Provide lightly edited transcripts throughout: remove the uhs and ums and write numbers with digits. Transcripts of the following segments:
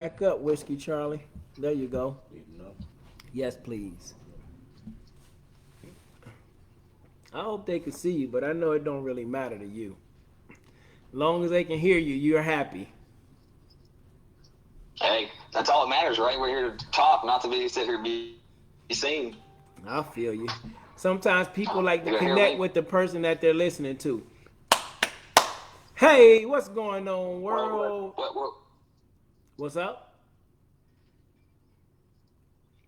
Back up, Whiskey Charlie. There you go. Yes, please. I hope they can see you, but I know it don't really matter to you. Long as they can hear you, you're happy. Hey, that's all that matters, right? We're here to talk, not to be sit here and be seen. I feel you. Sometimes people You like to gonna hear me? connect with the person that they're listening to. Hey, what's going on, world? What, What's up?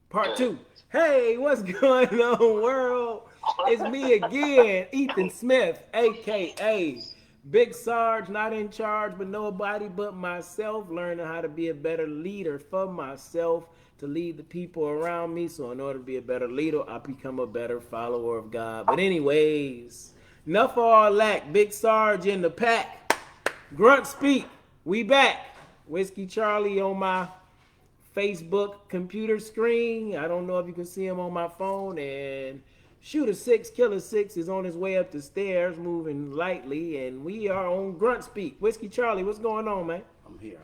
Part good. two. Hey, what's going on, world? It's me again, Ethan Smith, aka Big Sarge, not in charge, but nobody but myself, learning how to be a better leader for myself to lead the people around me. So, in order to be a better leader, I become a better follower of God. But, anyways, enough of all that. Big Sarge in the pack. Grunt Speak. We back. Whiskey Charlie on my Facebook computer screen. I don't know if you can see him on my phone. And Shooter Six, Killer Six is on his way up the stairs, moving lightly. And we are on Grunt Speak. Whiskey Charlie, what's going on, man? I'm here.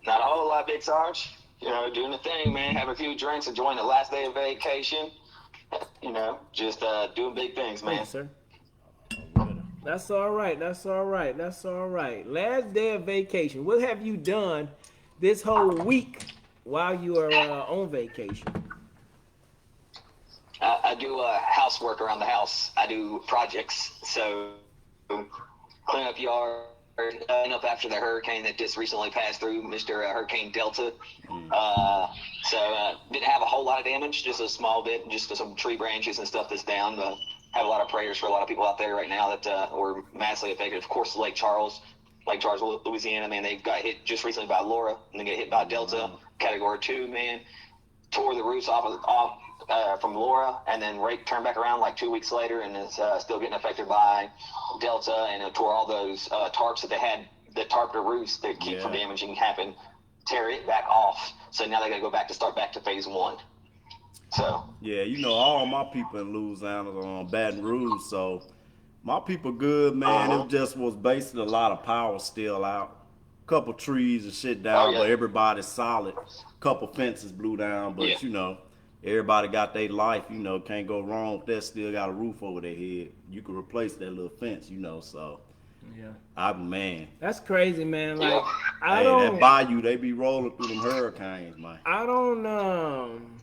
Not a whole lot, Big Sarge. Doing the thing, man. Have a few drinks, enjoying the last day of vacation. Just doing big things, Thank man. you, sir. That's all right. That's all right. That's all right. Last day of vacation. What have you done this whole week while you are on vacation? I do housework around the house. I do projects. So clean up yard, clean up after the hurricane that just recently passed through, Mr. Hurricane Delta. Didn't have a whole lot of damage, just a small bit, just some tree branches and stuff that's down. Have a lot of prayers for a lot of people out there right now that were massively affected. Of course, Lake Charles, Louisiana, man, they got hit just recently by Laura, and then get hit by Delta, Category 2, man. Tore the roofs off from Laura, and then turned back around like 2 weeks later, and is still getting affected by Delta, and it tore all those tarps that they had that tarped the roofs that keep from damaging happen, tear it back off. So now they got to start back to phase one. So Yeah, all my people in Louisiana are on Baton Rouge, so my people good, man. It just was basically a lot of power still out. Couple trees and shit down, but everybody's solid. Couple fences blew down, but everybody got their life, can't go wrong with that. Still got a roof over their head. You can replace that little fence, so man. That's crazy, man. Like That bayou, they be rolling through them hurricanes, man. I don't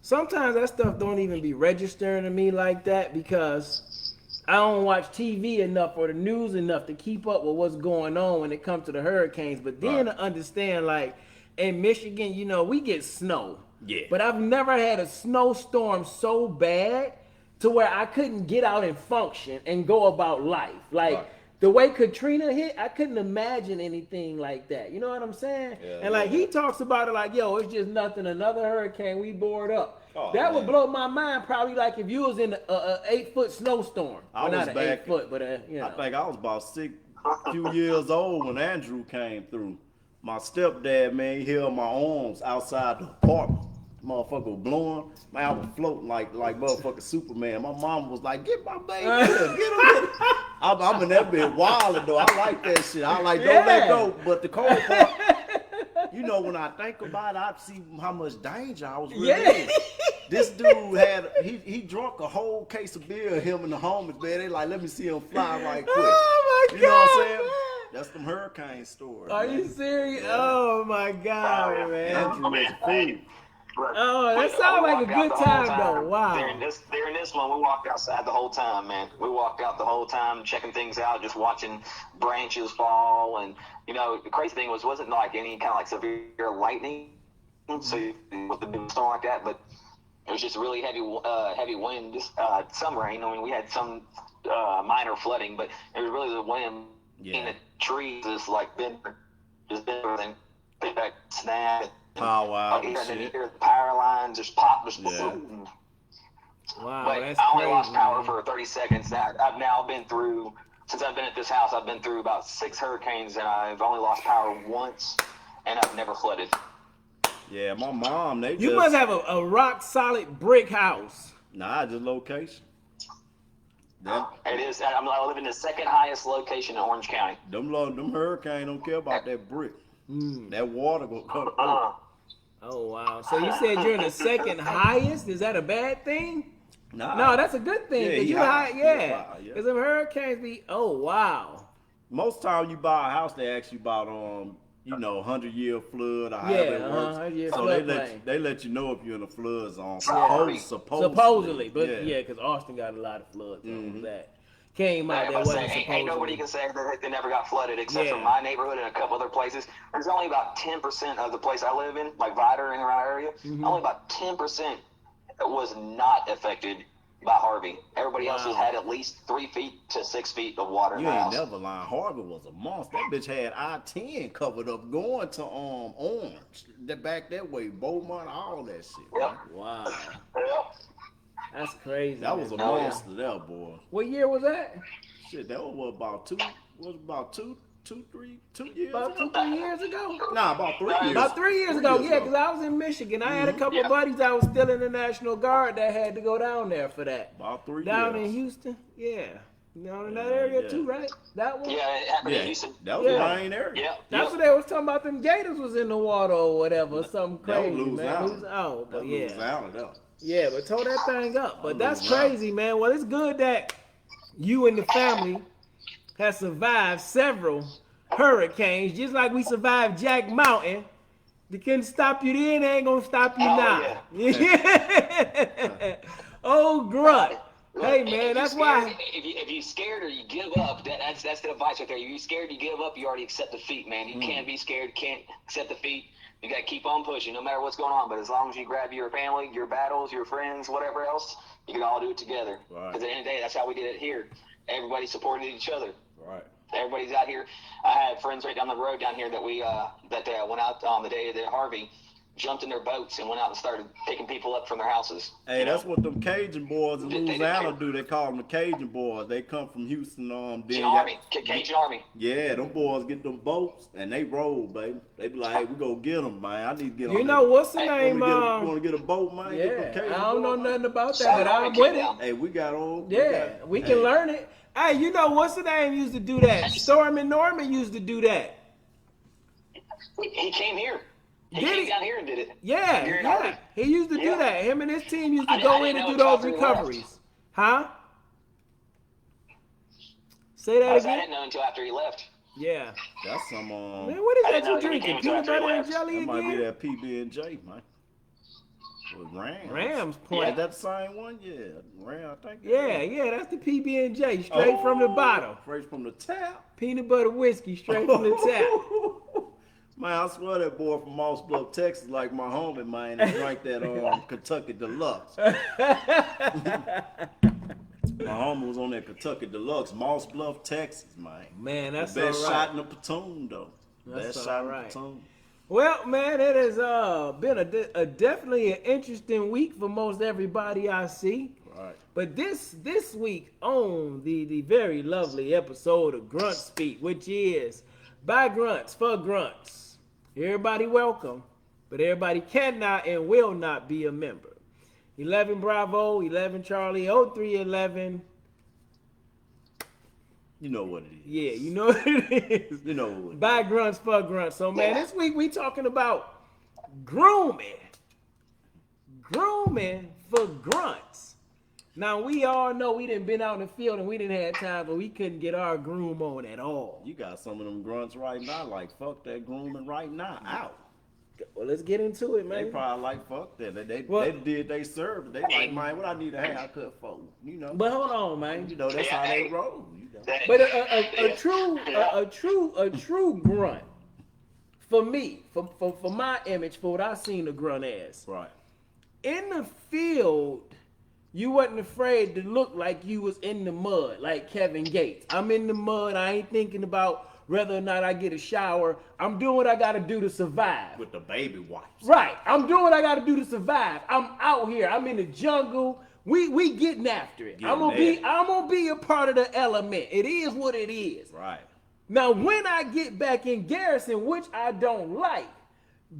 sometimes that stuff don't even be registering to me like that because I don't watch TV enough or the news enough to keep up with what's going on when it comes to the hurricanes. But then to understand, like in Michigan, we get snow. Yeah. But I've never had a snowstorm so bad to where I couldn't get out and function and go about life. Like the way Katrina hit, I couldn't imagine anything like that. You know what I'm saying? Yeah, and like he talks about it like, yo, it's just nothing. Another hurricane, we board up. Oh, that would man. blow my mind. Probably like if you was in a 8-foot snowstorm. I was not back. 8 foot, but I think I was about few years old when Andrew came through. My stepdad, man, he held my arms outside the apartment. Motherfucker was blowing. Man, I was floating like motherfucking Superman. My mom was like, "Get my baby, get him." I'm in that bit wilding though. I like that shit. I like don't let go. But the cold part, when I think about it, I see how much danger I was really in. This dude he drunk a whole case of beer, him and the homies, man. They like, let me see him fly right quick. Oh my God, you know what I'm saying? man. That's them hurricane stories. Are man. you serious? Yeah. Oh my God, man. Andrew was a fool. Oh, that sounds like a good time though. Wow. During this one, we walked outside the whole time, man. We walked out the whole time, checking things out, just watching branches fall, and the crazy thing wasn't like any kind of like severe lightning, so with the big storm like that, but it was just really heavy wind, just some rain. I mean, we had some minor flooding, but it was really the wind in the trees, just everything, back snap. Power out And and then you shit. hear the power lines just pop, boom. Wow, But that's I only crazy, lost power man. for 30 seconds. I've now been through, since I've been at this house, I've been through about 6 hurricanes, and I've only lost power once, and I've never flooded. Yeah, my mom, You must have a rock solid brick house. Nah, just location. It is. I live in the second highest location in Orange County. Them hurricane don't care about that brick. That water go cut Oh wow! So you said you're in the second highest? Is that a bad thing? Nah. No, that's a good thing. Yeah, Cause he you high. high, He yeah. high, yeah. Cause them hurricanes be. Oh wow! Most time you buy a house, they ask you about 100-year flood or however it works. 100-year So floodplain. they let you know if you're in a flood zone. Yeah. Supposedly, but yeah, because Austin got a lot of floods. That came out Yeah, that but wasn't ain't nobody supposedly. can say that they never got flooded except for Yeah. my neighborhood and a couple other places. There's only about 10% of the place I live in, like Vidor and around area, only about 10% was not affected by Harvey. Everybody else has had at least 3 feet to 6 feet of water in You the ain't house. never lying. Harvey was a monster. That bitch had I-10 covered up going to Orange. Back that way, Beaumont, all that shit. Yep. Man. Wow, Yep. that's crazy. That was a Oh, yeah. monster there, boy. What year was that? Shit, that was about 2 years About ago? 2-3 years ago. Nah, about 3 years. About 3 years ago, yeah, because I was in Michigan. I had a couple Yeah. buddies that was still in the National Guard that had to go down there for that. About 3 Down years. in Houston, yeah. Down in that area yeah. too, right? That one? Yeah, it happened in Yeah, Houston. that was Yeah. the main area. Yeah. That's what they was talking about. Them gators was in the water or whatever, something That was crazy, man. Louisiana. Oh, but That yeah. Louisiana, though. Yeah, but tore that thing up. But that's Louisiana. crazy, man. Well, it's good that you and the family have survived several hurricanes, just like we survived Jack Mountain. They couldn't stop you then, they ain't gonna stop you Oh, now. Yeah. Oh, Grunt. Hey, Look, man, if that's you're scared- why. If you're scared or you give up, that's the advice right there. If you're scared, you give up. You already accept defeat, man. You can't be scared. You can't accept defeat. You got to keep on pushing, no matter what's going on. But as long as you grab your family, your battles, your friends, whatever else, you can all do it together. Right. Because at the end of the day, that's how we did it here. Everybody supported each other. Right. Everybody's out here. I had friends right down the road down here that we went out on the day that Harvey jumped in their boats and went out and started picking people up from their houses. Hey, You know? that's what them Cajun boys in They did Louisiana too. do. They call them the Cajun boys. They come from Houston. Cajun Army. Cajun Army. Yeah, them boys get them boats and they roll, baby. They be like, hey, we go get them, man. I need to get You on know, that. what's the Hey, name? You want to get a boat, man? Get them Yeah, Cajun I don't know boys, nothing man. about that, but I'm with it. Hey, we got old. Yeah, we can learn it. Hey, you know what's the name used to do that? Storm and Norman used to do that. He came here. He Did came he? down here and did it. Yeah, Here in yeah. Harvey. He used to do Yeah. that. Him and his team used to I go didn't in and do know those Joffrey recoveries. Huh? Say that I again. didn't know until after he left. Yeah. That's some, Man, what is I that didn't know you he drinking? came to Peanut after he butter and left. jelly that might be again? that PB&J, man. With Rams. Rams Yeah, Point. is that the same one? Yeah, Ram, I think. Yeah, yeah, that's the PB&J, straight from the bottle. Straight from the tap. Peanut butter whiskey, straight from the tap. Man, I swear that boy from Moss Bluff, Texas, like my homie, man, and drank that Kentucky Deluxe. My homie was on that Kentucky Deluxe, Moss Bluff, Texas, man. Man, that's the best all right. shot in the platoon, though. That's Best all shot in the right. platoon. Well, man, it has been a definitely an interesting week for most everybody I see. Right. But this week on the very lovely episode of Grunt Speak, which is by Grunts for Grunts. Everybody welcome, but everybody cannot and will not be a member. 11 Bravo, 11 Charlie, 0311. You know what it is. Yeah, you know what it is. You know what it is. By Grunts for Grunts. So, man, this week we talking about grooming. Grooming for grunts. Now, we all know we done been out in the field and we didn't have time, but we couldn't get our groom on at all. You got some of them grunts right now, like, fuck that grooming right now, out. Well, let's get into it, They man. probably like, fuck that. Well- They did, they served. They like, man, what I need a haircut for? You know. But hold on, man. You know, that's how they roll. You know. But a true grunt, for me, for my image, for what I seen the grunt as, Right. in the field, you wasn't afraid to look like you was in the mud, like Kevin Gates. I'm in the mud. I ain't thinking about whether or not I get a shower. I'm doing what I got to do to survive. With the baby wipes. Right. I'm doing what I got to do to survive. I'm out here. I'm in the jungle. We getting after it. I'm gonna be a part of the element. It is what it is. Right. Now, when I get back in garrison, which I don't like,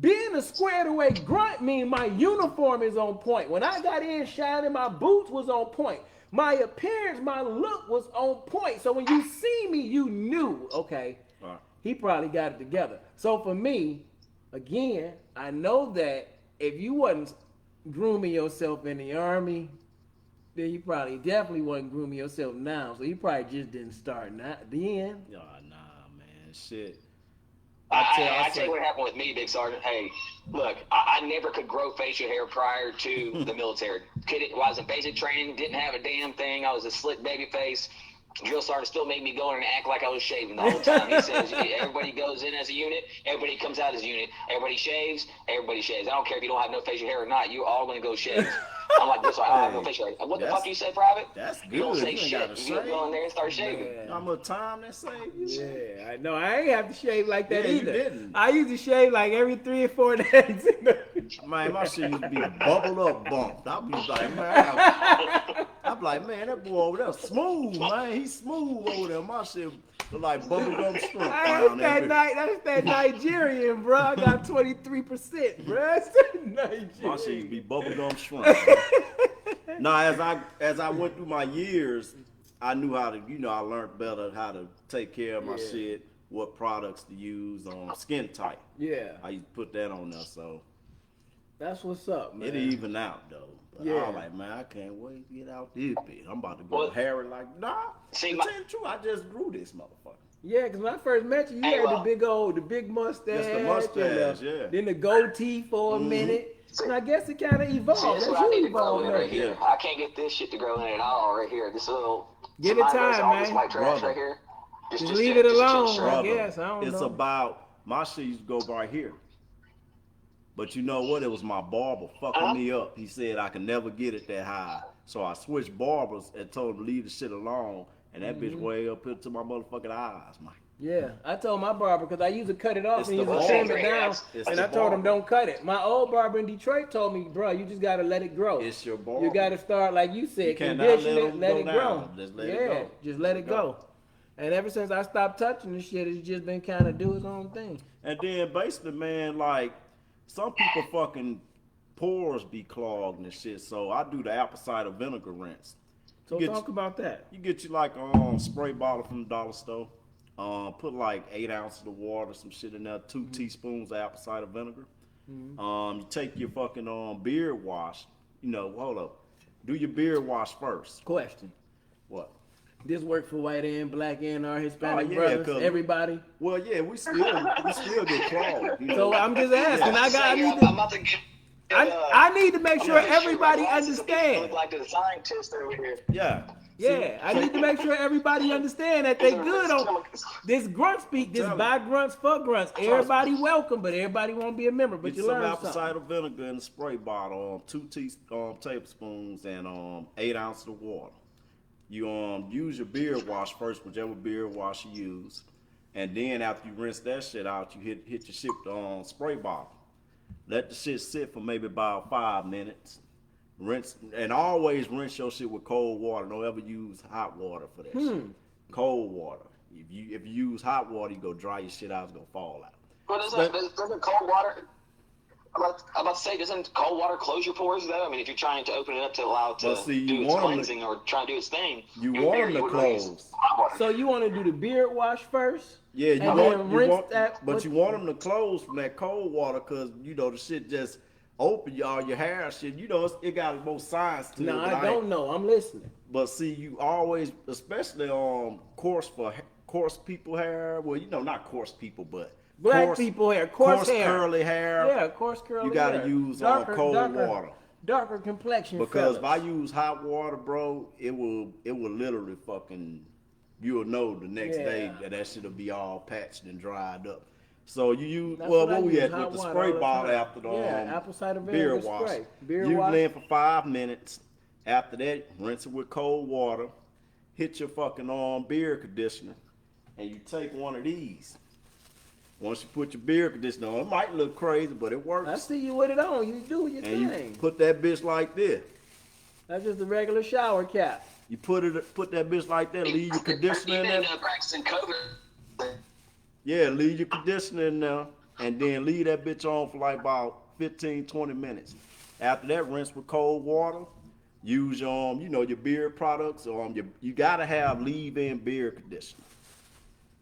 being a squared away grunt mean my uniform is on point. When I got in shining, my boots was on point. My appearance, my look was on point. So when you see me, you knew, okay, Right. he probably got it together. So for me, again, I know that if you wasn't grooming yourself in the army, then you probably definitely wasn't grooming yourself now. So you probably just didn't start then. Yeah, nah, man, shit. I I tell you say, what happened with me, Big Sergeant. Hey, look, I never could grow facial hair prior to the military. Wasn't basic training, didn't have a damn thing. I was a slick baby face. Drill sergeant still made me go in and act like I was shaving the whole time. He says everybody goes in as a unit, everybody comes out as a unit. Everybody shaves, everybody shaves. I don't care if you don't have no facial hair or not. You're all going to go shave. I'm like, this, I don't have no facial hair. What the fuck you say, Private? That's good. You don't say You ain't shit. gotta You go in there and start shaving. You know how much time that saved you? Yeah, I know. I ain't have to shave like that Yeah, you either. didn't. I used to shave like every 3 or 4 days. Man, my shit used to be bubbled up bumped. I'd be like, man, I'm like, man, that boy over there smooth, man. He's smooth over there. My shit look like bubblegum shrimp down there. That's that Nigerian, bro. I got 23%, bro. That's Nigerian. My shit used to be bubblegum shrimp. Now, as I went through my years, I knew how to, I learned better how to take care of my shit, what products to use on skin type. Yeah. I used to put that on there, so That's what's up, man. it even out though. But I was like, man, I can't wait to get out this bitch. I'm about to go hairy like, nah. See, To tell you the truth, I just grew this motherfucker. Yeah, because when I first met you, you Hey, had well, the big mustache. Just the mustache, and yeah. then the goatee for a minute. And I guess it kind of See, evolved. that's That's what I need you to grow evolved in right here. Yeah. I can't get this shit to grow in at all right here. This little. Give it time, all this man. white trash Brother. right here. Just leave it alone, straight. I guess. I don't it's know. about, my shit used to go right here. But you know what? It was my barber fucking me up. He said I could never get it that high. So I switched barbers and told him to leave the shit alone. And that bitch way up into my motherfucking eyes, man. Yeah, I told my barber because I used to cut it off It's and he the used to trim barber. it down, It's and the I told him barber. don't cut it. My old barber in Detroit told me, bro, you just gotta let it grow. It's your barber. You gotta start like you said, You cannot condition let it, them let go it grow. down. Just let it go. Just let it go. And ever since I stopped touching this shit, it's just been kind of do its own thing. And then basically, man, like, some people fucking pores be clogged and shit. So I do the apple cider vinegar rinse. So You talk about that. You get you like spray bottle from the dollar store. Put like 8 ounces of water, some shit in there, 2 teaspoons of apple cider vinegar. You take your fucking beard wash. Hold up. Do your beard wash first. Question. What? This work for white and black and our Hispanic Oh, yeah, brothers, 'cause- everybody. Well, yeah, we still get clogged. So I'm just asking. I need I'm to. about to get. I need to make sure everybody Look understands. like the scientist over here. Yeah. Yeah, I need to make sure everybody understand that they good on this Grunt Speak. This Tell by Grunts for Grunts. Everybody welcome, but everybody won't be a member. But Get you some learn apple something. cider vinegar in a spray bottle, 2 tablespoons, and 8 ounces of water. You use your beard wash first, whichever beard wash you use, and then after you rinse that shit out, you hit your shit with the spray bottle. Let the shit sit for maybe about 5 minutes. Rinse, and always rinse your shit with cold water. Don't ever use hot water for that shit. Cold water. If you use hot water, you go dry your shit out. It's gonna fall out. Well, doesn't cold water? I'm about to say, doesn't cold water close your pores though? I mean, if you're trying to open it up to allow it to But see, do you its want 'em to- cleansing or try to do its thing, You in want theory, them you to would use close. hot water. So you want to do the beard wash first? Yeah, And then rinse that but with- you want them to close from that cold water because the shit just open your hair shit. It got more science to No, it. I don't know. I'm listening. But see, you always, especially coarse people hair. Well, not coarse people, but Black people hair, coarse hair. curly hair. Yeah, coarse curly You gotta hair. use Darker- cold darker- water. Darker complexion. Because fellas. if I use hot water, bro, it will literally fucking, you'll know the next day that shit'll be all patched and dried up. So you use, That's well, what I what we use, had hot with the water spray all the bottle time. after the apple cider beard vinegar wash. spray. Beard You wash. blend for 5 minutes. After that, rinse it with cold water. Hit your fucking beard conditioner, and you take one of these. Once you put your beard conditioner on, it might look crazy, but it works. I see you with it on. You do your And thing. you put that bitch like this. That's just a regular shower cap. You put that bitch like that. Leave your conditioner in You've there. been practicing COVID. Yeah, leave your conditioner in there, and then leave that bitch on for like about 15, 20 minutes. After that, rinse with cold water. Use your beard products. You gotta have leave-in beard conditioner.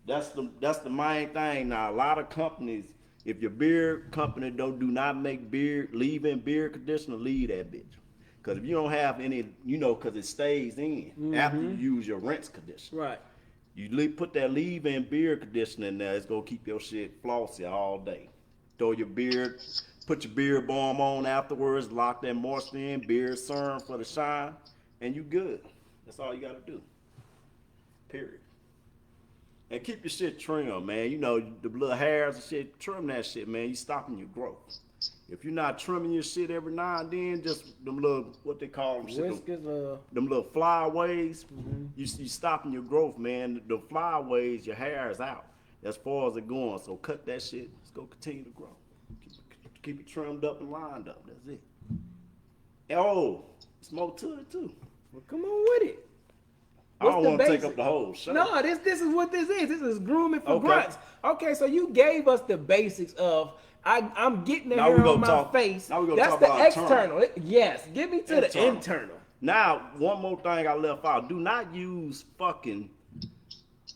That's the main thing. Now a lot of companies, if your beard company do not make leave-in beard conditioner, leave that bitch. Cause if you don't have any, cause it stays in after you use your rinse conditioner. Right. You put that leave-in beard conditioner in there, it's gonna keep your shit flossy all day. Throw your beard, put your beard balm on afterwards, lock that moisture in, beard serum for the shine, and you good. That's all you gotta do. Period. And keep your shit trimmed, man. The little hairs and shit, trim that shit, man. You stopping your growth. If you're not trimming your shit every now and then, just them little, what they call them, shit, Whiskers, them little flyaways, you stopping your growth, man. The flyaways, your hair is out as far as it going. So cut that shit. It's going to continue to grow. Keep it trimmed up and lined up. That's it. Oh, it's more to it, too. well, come on with it. I don't want to take up the whole show. No, this is what this is. This is grooming for Okay. grunts. Okay, so you gave us the basics of I'm getting the hair on my face. Now we gonna That's talk the about external. Yes, get me to the internal. Now, one more thing I left out. Do not use fucking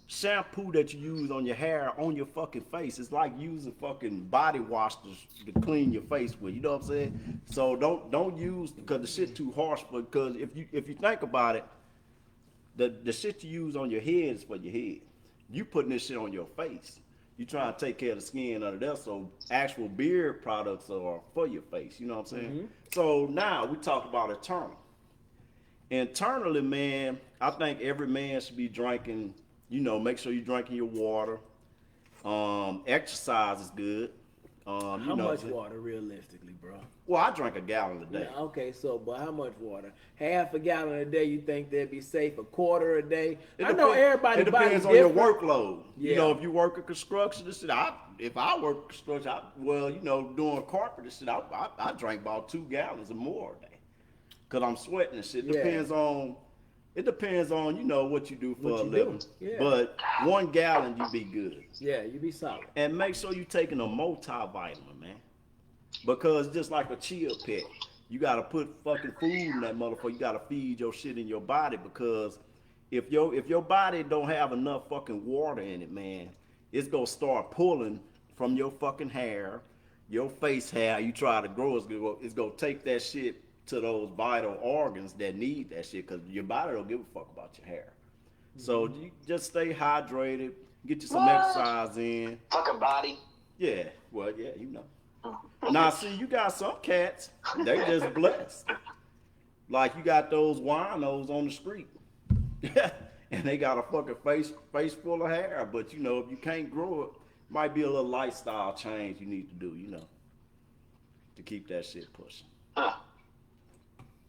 shampoo that you use on your hair on your fucking face. It's like using fucking body wash to clean your face with. You know what I'm saying? So don't use, because the shit too harsh. Because if you think about it, the shit you use on your head is for your head. You putting this shit on your face. You trying to take care of the skin under there, so actual beard products are for your face. You know what I'm saying? So now we talk about internal. Internally, man, I think every man should be drinking. Make sure you're drinking your water. Exercise is good. How much water, realistically, bro? Well, I drink a gallon a day. Yeah, okay, but how much water? Half a gallon a day, you think that'd be safe? A quarter a day? I know everybody. It depends on your workload. Yeah. If you work at construction, if I work construction, doing carpenter shit, I drink about 2 gallons or more a day, cause I'm sweating and shit. It depends on what you do for a living. Yeah. But 1 gallon, you be good. Yeah, you be solid. And make sure you taking a multivitamin, man. Because just like a chia pet, you gotta put fucking food in that motherfucker. You gotta feed your shit in your body, because if your body don't have enough fucking water in it, man, it's gonna start pulling from your fucking hair, your face hair. You try to grow, it's gonna take that shit to those vital organs that need that shit, because your body don't give a fuck about your hair. So you just stay hydrated, get you some exercise in. Fucking body. Yeah, well, yeah, Now, see, you got some cats, they just blessed. Like, you got those winos on the street. And they got a fucking face full of hair. But, if you can't grow it, might be a little lifestyle change you need to do, to keep that shit pushing. Huh.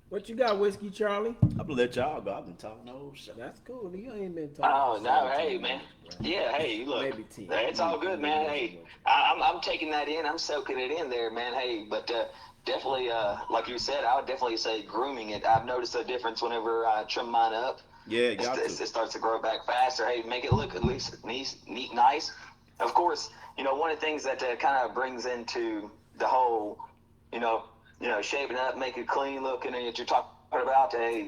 What you got, Whiskey Charlie? I'm gonna let y'all go. I've been talking the whole show. That's cool. You ain't been Oh talking. no, hey man. Yeah, hey, look. Maybe 10. It's all good, man. Hey, I'm taking that in. I'm soaking it in there, man. Hey, but definitely, like you said, I would definitely say grooming it. I've noticed a difference whenever I trim mine up. Yeah, It starts to grow back faster. Hey, make it look at least neat, nice. Of course, one of the things that kind of brings into the whole, shaving up, make it clean looking, and that you're talking about, hey,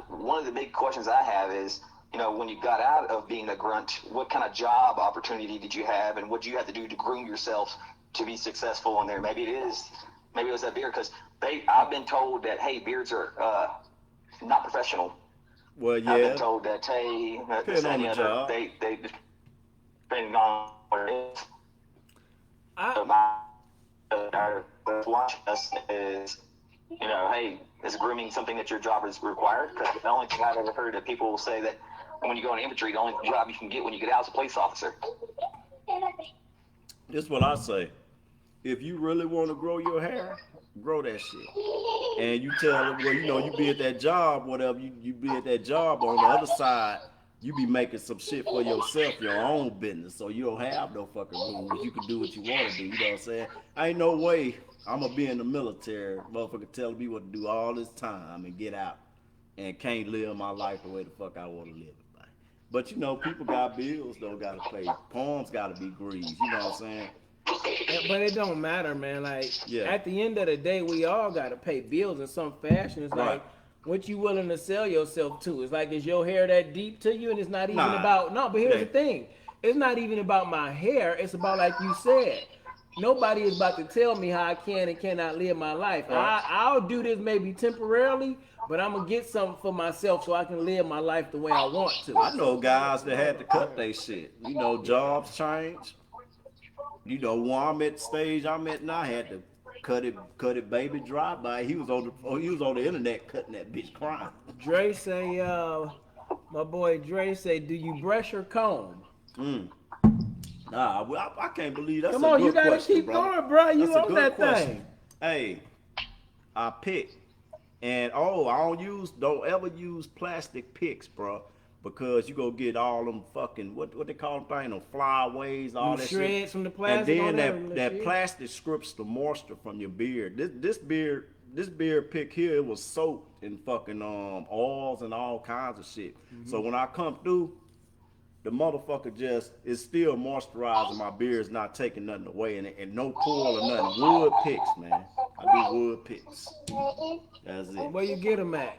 one of the big questions I have is, when you got out of being a grunt, what kind of job opportunity did you have, and what did you have to do to groom yourself to be successful in there? Maybe it was that beard, because I've been told that, hey, beards are not professional. Well, yeah. I've been told that, hey, Depending on the job. they depending on what it is. Watching us is, hey, is grooming something that your job is required? Because the only thing I've ever heard that people will say that when you go in infantry, the only job you can get when you get out is a police officer. This is what I say. If you really want to grow your hair, grow that shit. And you tell them, well, you be at that job, whatever, you be at that job, on the other side, you be making some shit for yourself, your own business, so you don't have no fucking rules. You can do what you want to do, you know what I'm saying? Ain't no way I'm going to be in the military, motherfucker telling me what to do all this time and get out and can't live my life the way the fuck I want to live it by. But, people got bills, though, got to pay. Palms got to be greased, you know what I'm saying? But it don't matter, man. Like, Yeah. At the end of the day, we all got to pay bills in some fashion. It's Right. like, what you willing to sell yourself to. It's like, is your hair that deep to you? And it's not even Nah. about, no, but here's the Yeah. thing. It's not even about my hair. It's about, like you said, nobody is about to tell me how I can and cannot live my life. Right. I'll do this maybe temporarily, but I'm going to get something for myself so I can live my life the way I want to. I know guys that had to cut their shit. You know, jobs change. You know, when I'm at the stage I'm at now, I had to cut it, baby, dry by. He was on the internet cutting that bitch crying. Dre say, my boy Dre say, do you brush or comb? Mm. Nah, well, I can't believe that's Come a on, you good gotta question, keep bro. going, bro. You That's a on good that question. thing. Hey, I pick, and don't ever use plastic picks, bro, because you go get all them fucking what they call them thing, them flyaways, all Them that shreds shit, from the and plastic then on there, that shit. plastic strips the moisture from your beard. This beard pick here, it was soaked in fucking oils and all kinds of shit. So when I come through, the motherfucker just is still moisturizing my beard, is not taking nothing away, and no pull or nothing. Wood picks, man. I do wood picks. That's it. Where you get them at?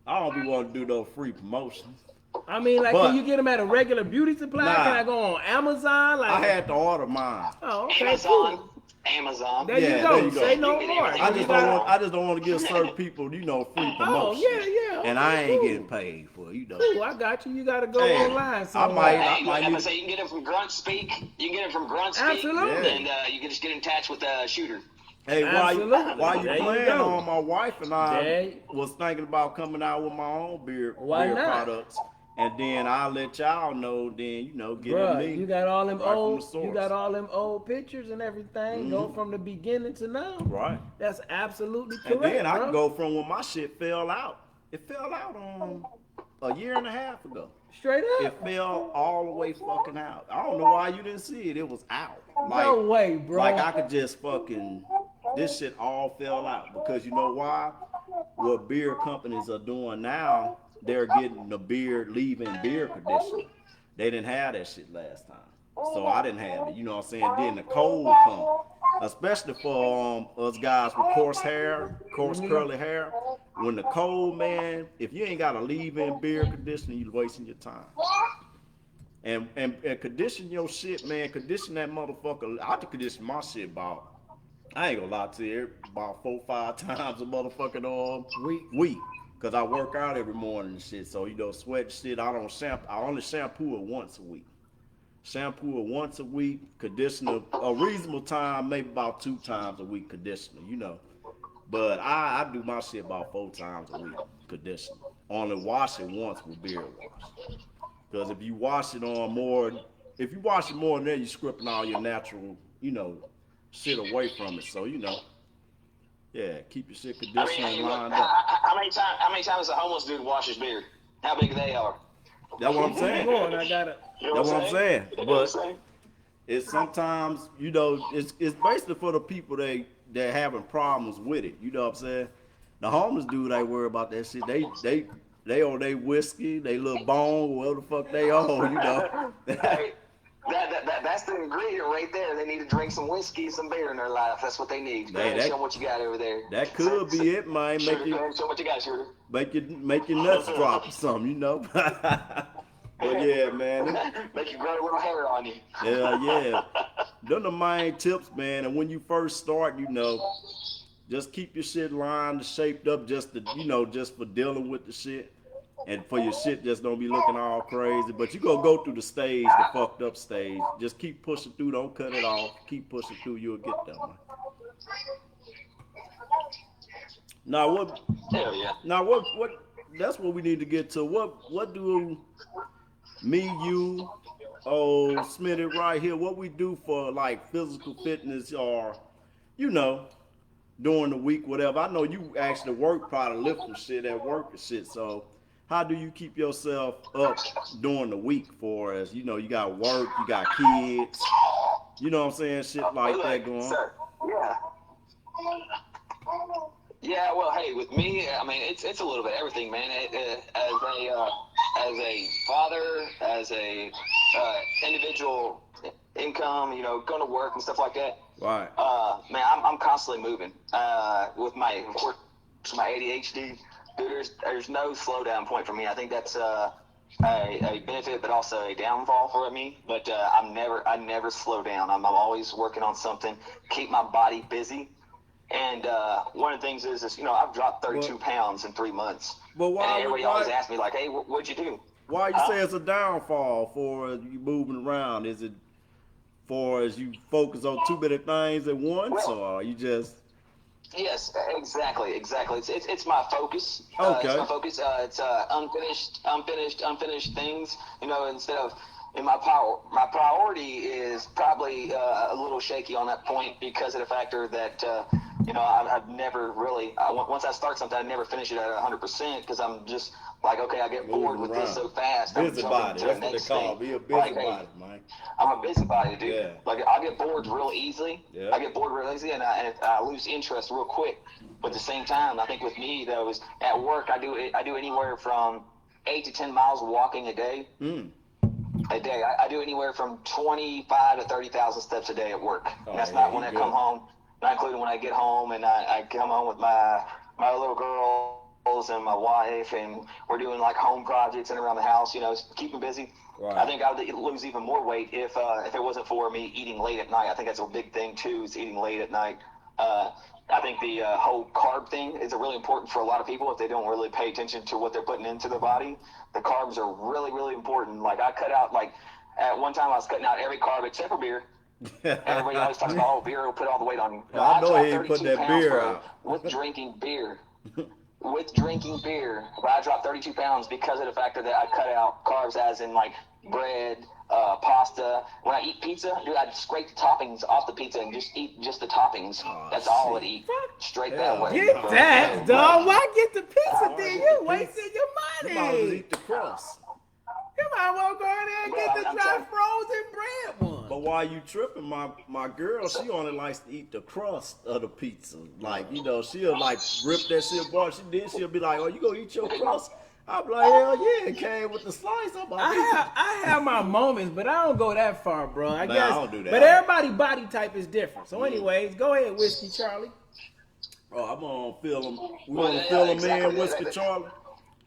I don't be wanting to do no free promotion. I mean, like, can you But get them at a regular beauty supply? Can I nah, go on Amazon? Like, I had to order mine. oh, okay, Amazon. cool. Amazon. There you Yeah, go. there you go. Say no You can more. get I You just gotta- don't want. I just don't want to give certain people, you know, free Oh, promotion. yeah. And Okay, I ain't cool. getting paid for it, you know. Cool, I got you. You gotta go Hey, online I somewhere. might- Hey, might I'm gonna need- say you can get them from Grunt Speak. You can get them from Grunt Speak. Absolutely. And you can just get in touch with Shooter. Hey, Absolutely. while you There you playing go. on, my wife and I There- was thinking about coming out with my own Why beer not? products, and then I'll let y'all know. Then you know, get Bruh, me. you got all them right from the old, source. you got all them old pictures and everything. Go Mhm. from the beginning to now. Right. That's absolutely And correct. then I bro. can go from when my shit fell out. It fell out a year and a half ago. Straight It up. fell all the way fucking out. I don't know why you didn't see it. It was out. No way, bro. Like I could just fucking, this shit all fell out because you know why? What beer companies are doing now, they're getting the leave-in beer conditioner. They didn't have that shit last time. So I didn't have it. You know what I'm saying? Then the cold come. Especially for us guys with coarse curly hair. When the cold, man, if you ain't got a leave-in beer conditioner, you're wasting your time. And condition your shit, man. Condition that motherfucker. I have to condition my shit about, I ain't gonna lie to you, about 4-5 times a motherfucking week. Cause I work out every morning and shit. So you know, sweat shit. I don't shampoo. I only shampoo it once a week. Shampoo it once a week. Conditioner a reasonable time, maybe about 2 times a week. Conditioner, you know. But I do my shit about 4 times a week. Conditioner. Only wash it once with beard wash. Because if you wash it more than that, you're scripting all your natural, you know, shit away from it. So, you know, yeah, keep your shit conditioned and lined up. How many times a homeless dude washes beard? How big they are? That's what I'm Keep saying. going. I gotta. You know That's what I'm saying. You know what I'm But saying? it's sometimes, you know, it's basically for the people that having problems with it. You know what I'm saying? The homeless dude ain't worry about that shit. They on they whiskey, they little bone, whatever the fuck they on, you know. Hey, that's the ingredient right there. They need to drink some whiskey, some beer in their life. That's what they need. Go ahead and show them what you got over there. That could be it, man. Shooter, go ahead and show what you got, Shooter. Make your nuts drop or something, you know. But yeah, man. Make you grow a little hair on you. Yeah. Them the main tips, man. And when you first start, you know, just keep your shit lined, shaped up, just for dealing with the shit, and for your shit just don't be looking all crazy. But you gonna go through the stage, the fucked up stage. Just keep pushing through. Don't cut it off. Keep pushing through. You'll get there, man. Now what? Hell yeah. Now what? That's what we need to get to. What do me, you, Smitty right here, what we do for like physical fitness or, you know, during the week, whatever. I know you actually work, probably lift some shit at work and shit. So how do you keep yourself up during the week for as, you know, you got work, you got kids, you know what I'm saying? Shit like that going on. Sir, yeah. Yeah, well, hey, with me, I mean, it's a little bit of everything, man. As a father, as a individual income, you know, going to work and stuff like that. Right. Man, I'm constantly moving. With my, of course, my ADHD, dude, there's no slowdown point for me. I think that's a benefit, but also a downfall for me. But I never slow down. I'm always working on something, keep my body busy. And one of the things is I've dropped 32 pounds in 3 months. But And why? everybody always asks me like, hey, what'd you do? Why you Huh? say it's a downfall for you moving around? Is it for as you focus on too many things at once, Well, or you just yes, exactly. It's my focus. It's okay? my focus. It's unfinished things. Instead of and my priority is probably a little shaky on that point because of the factor that I've never really once I start something I never finish it at 100% because I'm just like okay I get bored Moving with this around. so fast I'm jumping Busybody. to the That's what they next call thing. me. A Like hey, busybody, man. I'm a busybody, dude. Yeah. Like I get bored real easily. Yeah. I get bored real easily, and I lose interest real quick. But at the same time, I think with me though is at work I do anywhere from 8 to 10 miles walking a day. Mm. A day. I do anywhere from 25 to 30,000 steps a day at work. Oh, And that's yeah, not you when I good. come home. Not including when I get home and I come home with my little girls and my wife and we're doing like home projects and around the house. Keep them busy. Right. I think I would lose even more weight if it wasn't for me eating late at night. I think that's a big thing too. Is eating late at night. I think the whole carb thing is really important for a lot of people if they don't really pay attention to what they're putting into their body. The carbs are really, really important. Like I cut out at one time I was cutting out every carb except for beer. Everybody always talks about, oh, beer will put all the weight on you. No, I I know dropped he ain't put 32 that pounds, beer bro, out. with drinking beer. With drinking beer. But I dropped 32 pounds because of the factor that I cut out carbs as in like bread, pasta. When I eat pizza, dude, I'd scrape the toppings off the pizza and just eat just the toppings. Oh, That's all shit. I'd eat. Straight Hell that way. Get no. that, dog. Why get the pizza Why then? get You the wasting pizza? your You might as well money. eat the crust. You might well go in there and get the I'm dry telling- frozen bread one. But while you tripping, my girl, she only likes to eat the crust of the pizza. Like, she'll like rip that shit apart. She'll be like, oh, you gonna eat your crust? I'll be like, hell yeah, it came with the slice of my pizza. I have my moments, but I don't go that far, bro. I Nah, guess. I don't do that. But everybody's body type is different. So, anyways, go ahead, Whiskey Charlie. Oh, I'm gonna fill them. We Well, gonna yeah, fill them exactly. in, Whiskey Charlie,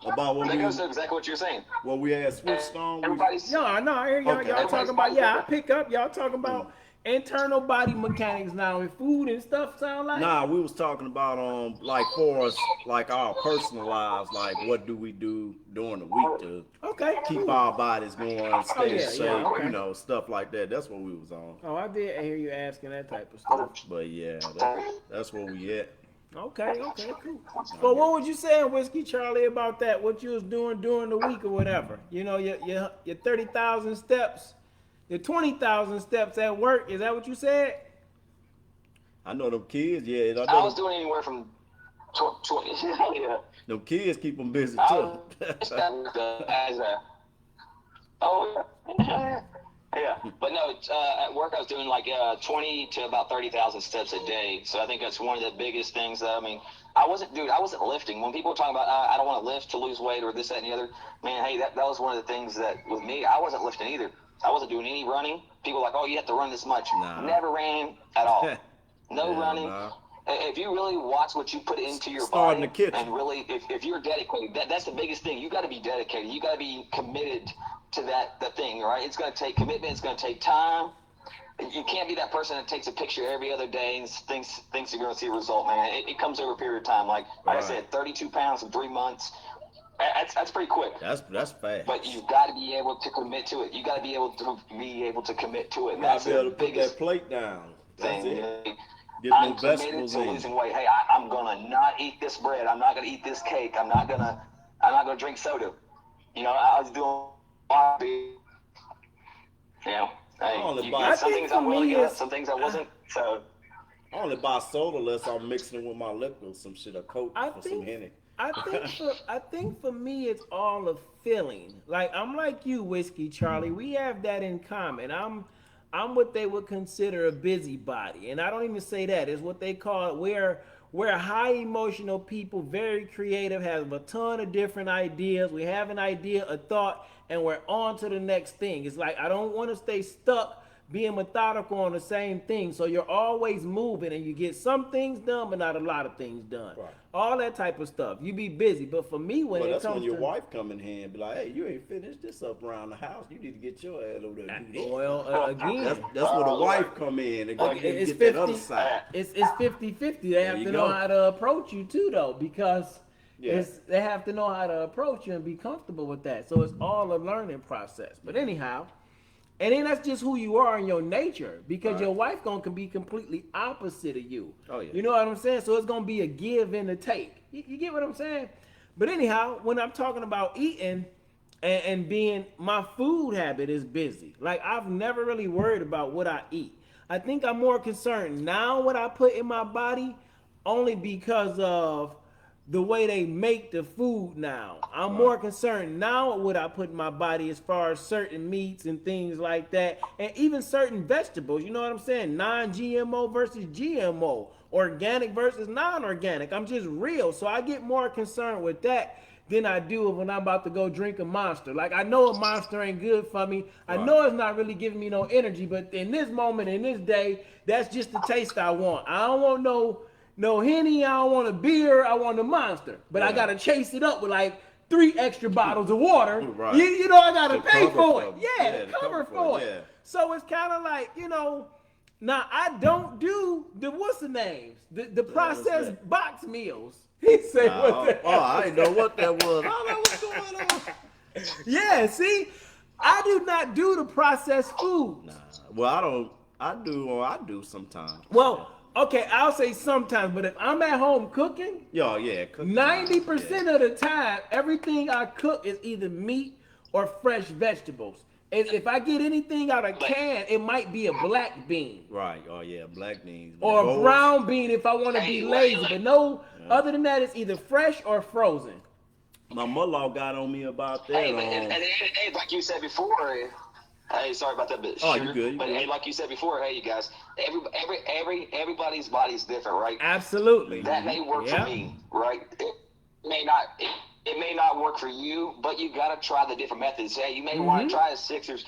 about That goes to exactly what you're saying. what we had switched on. Everybody's No, I hear y'all, Okay. y'all talking about. Yeah, I pick up. Y'all talking Mm. about internal body mechanics now and food and stuff. Sound like. Nah, we was talking about like for us, like our personal lives, like what do we do during the week to Okay. keep our bodies going, stay in yeah, shape, yeah, okay. Stuff like that. That's what we was on. Oh, I did hear you asking that type of stuff. But yeah, that's where we at. Okay, cool. But what was you saying, Whiskey Charlie, about that? What you was doing during the week or whatever? Your 30,000 steps, your 20,000 steps at work. Is that what you said? I know them kids. Yeah, I I know was doing anywhere from 20. Yeah. them kids keep them busy I too. was as a. Oh yeah. Yeah, but no, at work I was doing like 20 to about 30,000 steps a day. So I think that's one of the biggest things. I wasn't lifting. When people are talking about I don't want to lift to lose weight or this, that, and the other, man, hey, that was one of the things that with me, I wasn't lifting either. I wasn't doing any running. People are like, oh, you have to run this much. Nah. Never ran at all. No Yeah, running. nah. If you really watch what you put into your Start in body, the kitchen. and really, if you're dedicated, that's the biggest thing. You got to be dedicated. You got to be committed to that thing, right? It's going to take commitment. It's going to take time. You can't be that person that takes a picture every other day and thinks you're going to see a result, man. It comes over a period of time. Like I Right. said, 32 pounds in 3 months. That's pretty quick. That's fast. But you've got to be able to commit to it. You got to be able to commit to it. You gotta That's be able the to put biggest that plate down. That's thing. it. Get I'm them committed vegetables to in. losing weight. Hey, I'm gonna not eat this bread. I'm not gonna eat this cake. I'm not gonna drink soda. I was doing. Hey, only you buy- got some I think things for I'm willing me to give up, it's- some things I wasn't. So I only buy soda unless I'm mixing it with my liquor, some shit, a Coke I or some think- Henny. I think for me it's all a feeling. Like I'm like you, Whiskey Charlie. We have that in common. I'm what they would consider a busybody, and I don't even say that. It's what they call it. We're high emotional people, very creative, have a ton of different ideas. We have an idea, a thought, and we're on to the next thing. It's like I don't want to stay stuck being methodical on the same thing. So you're always moving and you get some things done, but not a lot of things done. Right. All that type of stuff. You be busy. But for me, when Well, it that's comes when your to wife come in here and be like, "Hey, you ain't finished this up around the house. You need to get your ass over there and do that." well, again, That's where the wife come in and it's get that other side. It's 50-50. They have you to go. know how to approach you too, though, because Yeah. they have to know how to approach you and be comfortable with that. So it's all a learning process. But anyhow, and then that's just who you are in your nature, because Right. your wife can be completely opposite of you. Oh, yeah. You know what I'm saying? So it's gonna be a give and a take. You get what I'm saying? But anyhow, when I'm talking about eating and being, my food habit is busy. Like, I've never really worried about what I eat. I think I'm more concerned now what I put in my body, only because of the way they make the food now. I'm Right. more concerned now with what I put in my body as far as certain meats and things like that, and even certain vegetables. You know what I'm saying? Non-GMO versus GMO, organic versus non-organic. I'm just real, so I get more concerned with that than I do when I'm about to go drink a Monster. Like, I know a Monster ain't good for me. I Right. know it's not really giving me no energy, but in this moment, in this day, that's just the taste I want. I don't want no Henny, I don't want a beer, I want a Monster. But I Yeah. gotta chase it up with like 3 extra bottles of water. Right. You know, I gotta To pay cover for it. for it. Yeah, Yeah, to to cover cover for for it. it, yeah. So it's kind of like, now I don't do the what's the names, the processed that? box meals. He said, what the I didn't know what that was. I don't know what's going on. Yeah, see, I do not do the processed foods. Nah. Well, I don't. I do sometimes. Well, okay, I'll say sometimes, but if I'm at home cooking, Yeah. 90% of the time, everything I cook is either meat or fresh vegetables. And if I get anything out of can, it might be a black bean Right. Oh yeah, black beans. or a Rolls. brown bean if I want to be lazy. But no, other than that, it's either fresh or frozen. My mother-in-law got on me about that. Hey, but at the end of the day, like you said before, hey, sorry about that, but Oh, sugar. you good, you But good. hey, like you said before, hey, you guys, everybody's body is different, right? Absolutely. That may work Yeah. for me, right? It may not work for you, but you got to try the different methods. Hey, you may want to try a Sixers,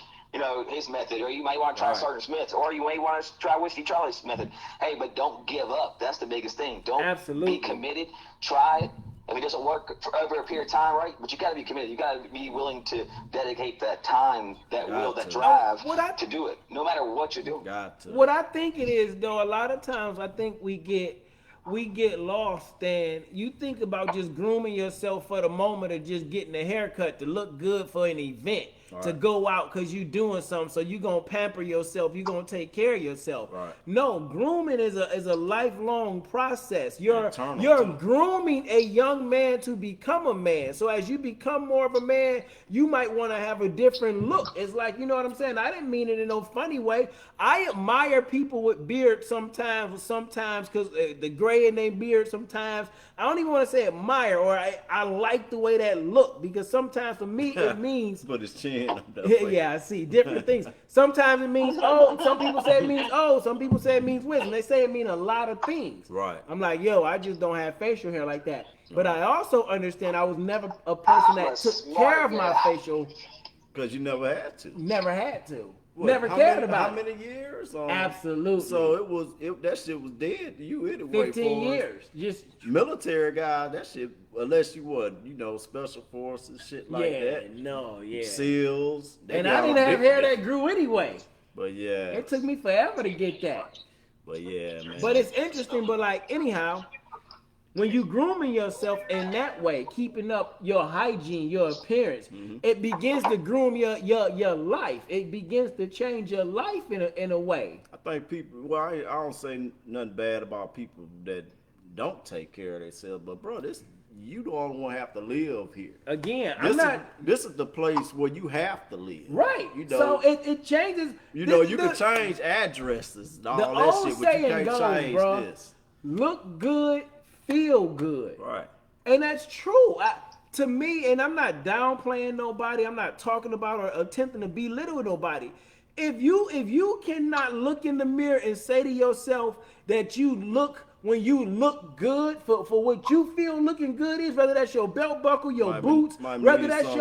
his method, or you may want to try Right. Sergeant Smith's, or you may want to try Whiskey Charlie's method. Hey, but don't give up. That's the biggest thing. Don't Absolutely. be committed. Try it. If it doesn't work for over a period of time, right? But you got to be committed. You got to be willing to dedicate that time, that will, that to. drive What I- to do it, no matter what you're doing. Got to. What I think it is, though, a lot of times I think we get lost, and you think about just grooming yourself for the moment of just getting a haircut to look good for an event, to Right. go out because you doing something, so you gonna pamper yourself, you gonna take care of yourself. Right. No, grooming is a lifelong process. You're Eternal, too. grooming a young man to become a man. So as you become more of a man, you might want to have a different look. It's like, you know what I'm saying? I didn't mean it in no funny way. I admire people with beards sometimes because the gray in their beard sometimes. I don't even want to say admire, or I like the way that look, because sometimes for me it means Put his chin up there. yeah, I see different things. Sometimes it means oh, some people say it means oh, some people say it means wisdom. They say it means a lot of things. Right. I'm like, yo, I just don't have facial hair like that. But I also understand I was never a person that took care of my facial. Because you never had to. Never had to. What, Never how cared many, about how it. many years? Absolutely. So that shit was dead to you anyway. 15 for years. Just military guy, that shit. Unless you special forces, shit like yeah, that. no, yeah. SEALs. they And got I didn't a have big hair dick. that grew anyway. But yeah. It took me forever to get that. But yeah, man. But it's interesting, but like anyhow, when you grooming yourself in that way, keeping up your hygiene, your appearance, it begins to groom your life. It begins to change your life in a way. I think people. Well, I don't say nothing bad about people that don't take care of themselves. But bro, you don't want to have to live here. Again, This is the place where you have to live. right. You know. So it changes. You can change addresses and all the that old shit, but you saying can't goes, change bro, this. look good, feel good. Right. And that's true. To me, and I'm not downplaying nobody. I'm not talking about or attempting to belittle nobody. If you cannot look in the mirror and say to yourself that when you look good for what you feel looking good is, whether that's your belt buckle, your boots, whether that's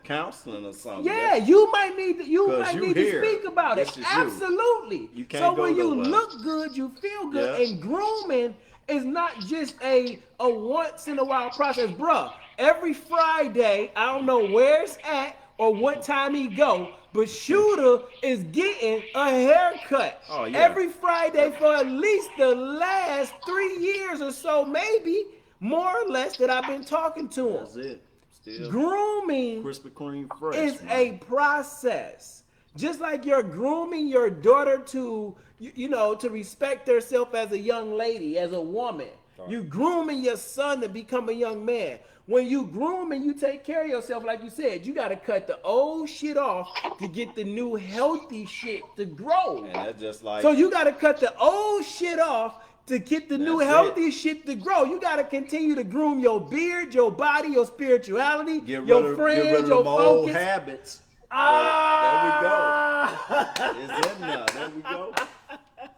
counseling or something. Yeah, you might need to, you 'Cause might you need here. to speak about it. This is you. Absolutely. You can't So go when you nowhere. look good, you feel good, Yeah. and grooming is not just a once in a while process, bruh. Every Friday, I don't know where it's at or what time he go, but Shooter is getting a haircut Oh yeah. every Friday for at least the last 3 years or so, maybe more or less that I've been talking to him. That's it. Still Grooming Krispy Kreme fresh, is man. a process. Just like you're grooming your daughter to, to respect herself as a young lady, as a woman. You grooming your son to become a young man. When you groom and you take care of yourself, like you said, you got to cut the old shit off to get the new healthy shit to grow. And that's just like So you got to cut the old shit off to get the new That's healthy it. shit to grow. You got to continue to groom your beard, your body, your spirituality, get your rid of friends, them your old focus. habits. Ah! There we go. It's in there. There we go.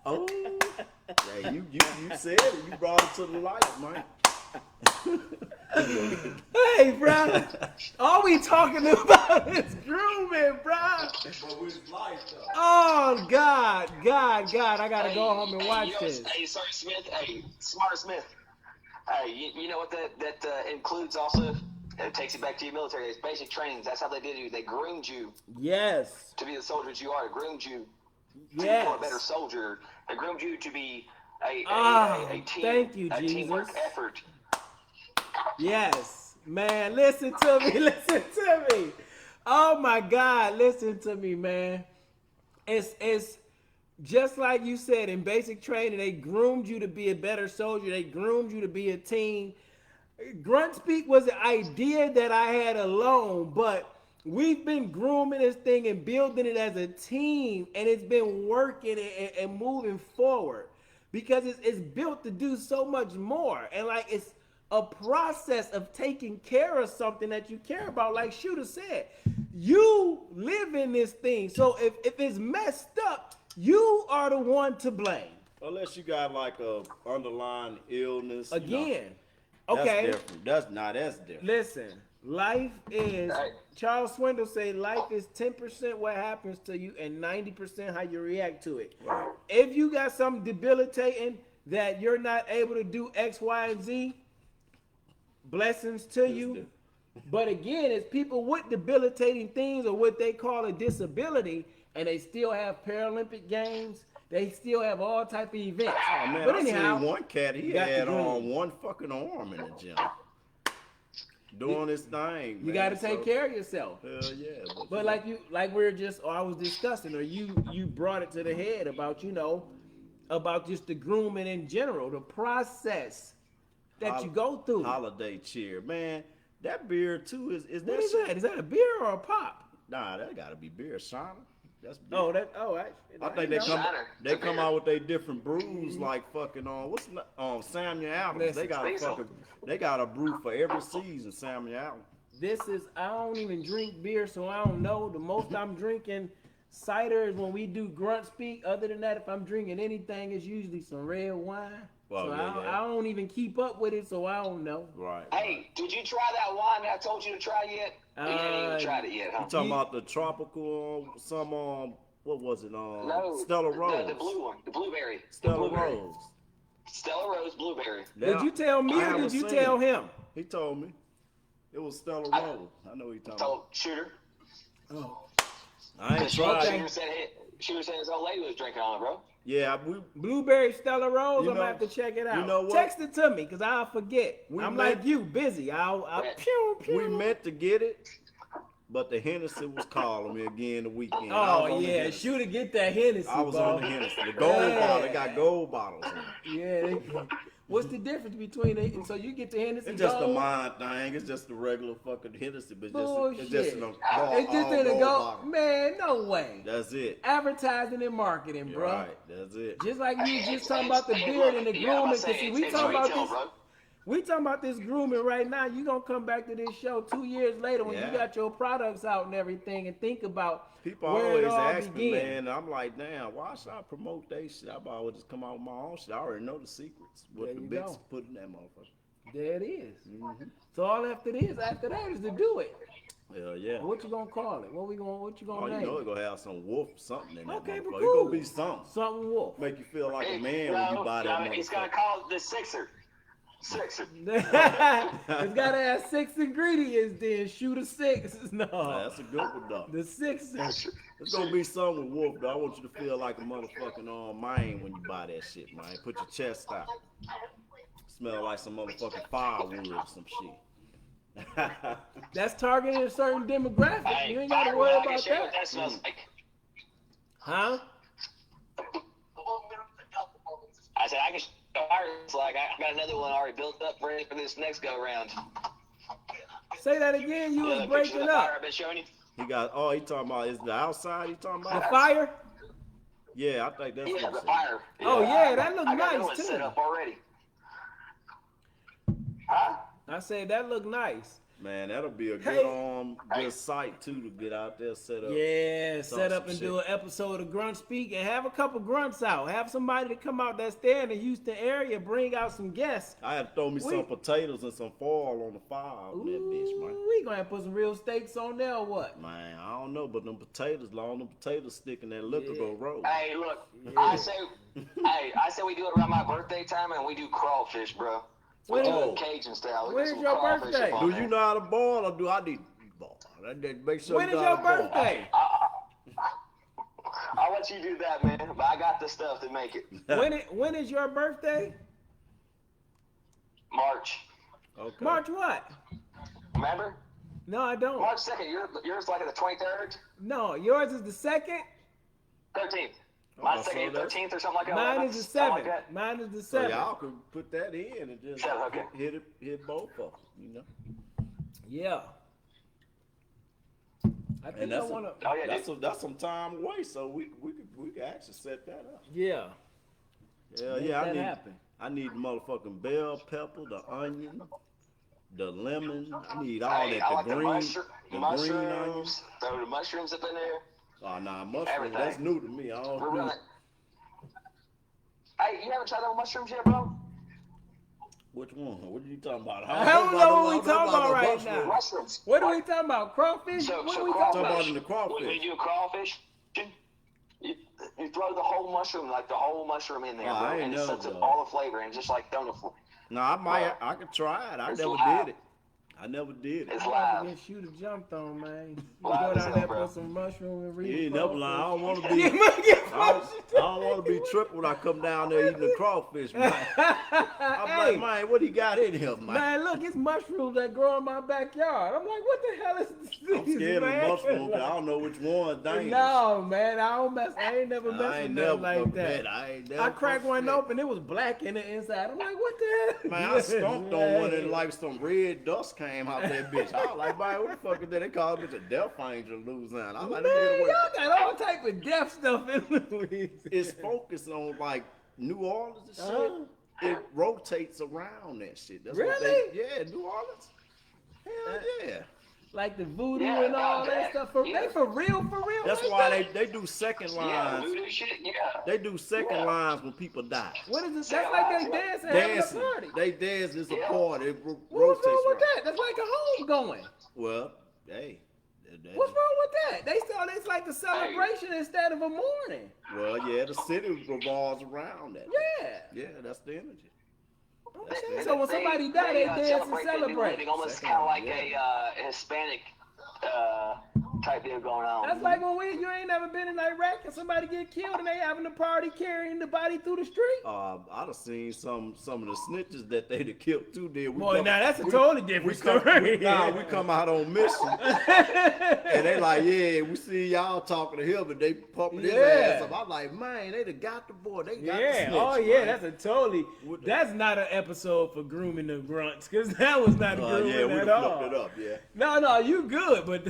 Oh, yeah, you said it. You brought it to the light, man. Hey, bro. All we talking about is grooming, bro. But with life, though. Oh, God. I got to go home and watch this. Hey, Sir Smith. Hey, Smarter Smith. Hey, you know what that includes also? It takes you back to your military. It's basic trainings. That's how they did you. They groomed you Yes. to be the soldier that you are. They groomed you to become Yes. a better soldier. They groomed you to be a team, thank you, a teamwork Jesus. effort. Yes. Man, listen to me. Listen to me. Oh, my God. Listen to me, man. It's just like you said, in basic training, they groomed you to be a better soldier. They groomed you to be a team. Grunt Speak was an idea that I had alone, but we've been grooming this thing and building it as a team, and it's been working and moving forward because it's built to do so much more. And like it's a process of taking care of something that you care about. Like Shooter said, you live in this thing. So if it's messed up, you are the one to blame. Unless you got like a underlying illness. Again. That's Okay. different. That's different. Listen, life is, Charles Swindle say life is 10% what happens to you and 90% how you react to it. Right. If you got something debilitating that you're not able to do X, Y, and Z, blessings to you. But again, it's people with debilitating things or what they call a disability, and they still have Paralympic Games. They still have all type of events. Oh man, but I anyhow, seen one cat. He got the had on groom. one fucking arm in the gym, doing his thing. You got to take care of yourself. Hell yeah. But like we were just, or I was discussing, or you brought it to the head about about just the grooming in general, the process that you go through. Holiday cheer, man. That beer too is What that is shit? that? Is that a beer or a pop? Nah, that gotta be beer, Shiner. That's beer. I I think they Shiner. they come out with their different brews like fucking Samuel Adams. Listen, They got a brew for every season, Samuel Adams. This is, I don't even drink beer, so I don't know. The most I'm drinking cider is when we do Grunt Speak. Other than that, if I'm drinking anything, it's usually some red wine. Well, so yeah. I don't even keep up with it, so I don't know. Right. Hey, did you try that wine that I told you to try yet? You ain't even tried it yet, huh? You talking about the tropical what was it? No, Stella Rose. The blue one, the blueberry. Stella blueberry. Rose. Stella Rose blueberry. Did you tell me or did you tell him? He told me. It was Stella Rose. I know he talking Told about. Shooter. Oh. I ain't tried. Shooter said his old lady was drinking on it, bro. Yeah, Blueberry Stella Rose, You I'm know- gonna have to check it out. you know what? Text it to me, because I'll forget. I'm met- like you, busy. I'll pew, pew. we meant to get it, but the Hennessy was calling me again the weekend. I was Oh on the yeah, Hennessy. Shooter, get that Hennessy, I was bro. on the Hennessy. The gold Yeah. bottle. They got gold bottles in it. Yeah. What's the difference between it? And so you get the Hennessy It's just a gold? mind thing. It's just the regular fucking Hennessy, but Bullshit. it's just in a It's just in a gold gold. bottle. Man, no way. That's it. Advertising and marketing, You're bro. right. That's it. Just like you just talking about the beard and the grooming. Cause see, we talking about this. Bro. We talking about this grooming right now. You gonna come back to this show 2 years later when Yeah. you got your products out and everything, and think about People where always it all ask began. me, man. I'm like, damn, why should I promote they shit? I always just come out with my own shit. I already know the secrets. What There the you bits go. put in that motherfucker. There it is. Mm-hmm. So all after that is to do it. Hell yeah. What you gonna call it? What you Oh, gonna you name know it? it's gonna have some wolf something in that Okay, but motherfucker. cool. It's gonna be something. Something wolf. Make you feel like a man no, when you buy that no, he's gonna motherfucker. call it the Sixer. Sixer. It's gotta have 6 ingredients. Then shoot a 6. No, That's a good one though. the 6. It's gonna be something with wolf though. I want you to feel like a motherfucking man when you buy that shit, man. Put your chest out. Smell like some motherfucking firewood or some shit. That's targeting a certain demographic. Hey, You ain't gotta firewood, worry I can about show you what that. that smells like. Huh? I said I can show you what fire smells like. I got another one already built up ready for this next go round. Say that again. You was The picture of breaking the fire up. I've been showing you. He got he talking about is the outside he talking The about? fire. Yeah, I think that's Yeah, what the he said. fire. Oh, yeah, that look I got nice, one too. set up already. Huh? I said that look nice. Man, that'll be a Hey. good site too to get out there set up. Yeah, set up some and shit. do an episode of Grunt Speak and have a couple grunts out. Have somebody to come out that's there in the Houston area. Bring out some guests. I had to throw me some potatoes and some foil on the fire on that bitch, man. We gonna have to put some real steaks on there or what? Man, I don't know, but them potatoes, long them potatoes sticking that liquor Yeah. go roll. Hey, look. Yeah. I say we do it around my birthday time and we do crawfish, bro. We When- do it Cajun style. We when get is some your crawfish birthday? up on Do there. you know how to boil or do I need to boil? Make sure When you is know your how to boil. birthday? I'll let you do that, man. But I got the stuff to make it. When is your birthday? March. Okay. March what? Remember? No, I don't. March 2nd. Yours like the 23rd? No, yours is the 2nd. 13th. Oh, Mine's so 2nd, that's- 13th or something like that. Mine is the Something 7th. like that. Mine is the So 7th. y'all could put that in and just Yeah, okay. hit both of them, you know. Yeah. I think And I that's wanna. Oh, yeah, that's some time away, so we could actually set that up. Yeah. Yeah, Make yeah. that happen. I need the motherfucking bell pepper, the onion, the lemon. I need all Hey, that. I The like green, the green onions. mushrooms. Throw the mushrooms up in there. Oh nah, mushrooms. Everything. That's new to me. I don't We're do. gonna. Hey, you haven't tried those mushrooms yet, bro? Which one? What are you talking about? I don't know what we talking about no right mushroom. now. Mushrooms. What are we talking about? Crawfish? So, What so are we crawfish. talking Talking about? about in the crawfish. When you do crawfish, you throw the whole mushroom, like the whole mushroom in there, Oh, bro, I ain't and it never sucks up done. all the flavor and just like throwing the flavor. No, I could try it. I It's never live. did it. I never did it. It's You I have to live. get you to jumped on, man. You Live go as down hell, there, bro. put some mushroom and read. ain't never lying. I don't want to be. You might get I don't want to be tripping when I come down there eating the crawfish, man. I'm Hey, like, man, what he got in here, man? man, look, it's mushrooms that grow in my backyard. I'm like, what the hell is this? I'm scared man? of mushrooms, but I don't know which one's dangerous. No, man, I don't mess. I ain't never messed I with ain't nothing never like fuck that. that. I ain't never I cracked fuck one that. open. It was black in the inside. I'm like, what the hell? Man, I stomped on one and like some red dust came out that bitch. I was like, man, what the fuck is that? They call it a death angel Louisiana. I'm like, Man, let me get away. y'all got all type of deaf stuff in Louisiana. It's focused on like New Orleans and shit. Uh-huh. It rotates around that shit. That's Really? What they, yeah, New Orleans. Hell yeah. Like the voodoo Yeah, and all no, that yeah, stuff. yeah. They for real, for real. That's like why that? they do second Yeah, lines. voodoo shit, yeah. They do second Yeah. lines when people die. What is this? Say That's like loud, they say dance and having a Dancing. party. They dance is a Yeah. party. It What's rotates wrong with around. that? That's like a home going. Well, hey. What's wrong with that? They saw it's like a celebration instead of a mourning. Well, yeah, the city revolves around that. Yeah. Yeah, that's the energy. Okay. So when somebody die, they dance and their new celebrate. living, almost Second kind of one, like yeah. a Hispanic type deal going on. That's like when you ain't never been in Iraq and somebody get killed and they having a party carrying the body through the street. I'd have seen some of the snitches that they'd have killed too. There, Boy, now that's a totally different story. we come out on mission, and they like, yeah, we see y'all talking to him, but they pumping his ass up. I'm like, man, they done got the boy. They got the Yeah, snitch, oh yeah, man. that's a totally. That's not an episode for grooming the grunts, cause that was not grooming yeah, we at done all. flipped it up, yeah. No, you good, but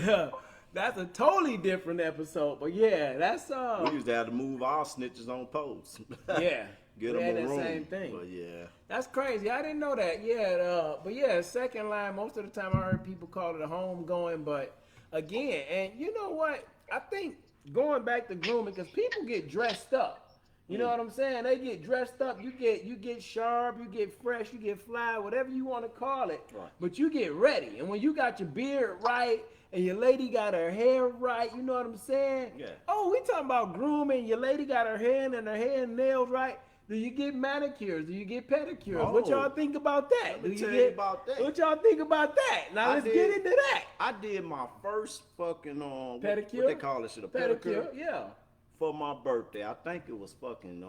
that's a totally different episode. But yeah, that's We used to have to move our snitches on posts. yeah, Get we them had a that room. same thing. But yeah, That's crazy. I didn't know that. Yeah, but yeah, second line. Most of the time, I heard people call it a home going, but again, and you know what? I think going back to grooming, because people get dressed up. You know what I'm saying? They get dressed up. You get sharp. You get fresh. You get fly. Whatever you want to call it. Right. But you get ready. And when you got your beard right and your lady got her hair right, you know what I'm saying? Yeah. Oh, we talking about grooming. Your lady got her hair and her hair and nails right. Do you get manicures? Do you get pedicures? What y'all think about that? Let me tell you about that. What y'all think about that? Now let's get into that. I did my first fucking Pedicure. What they call this shit? A pedicure. Yeah. For my birthday. I think it was fucking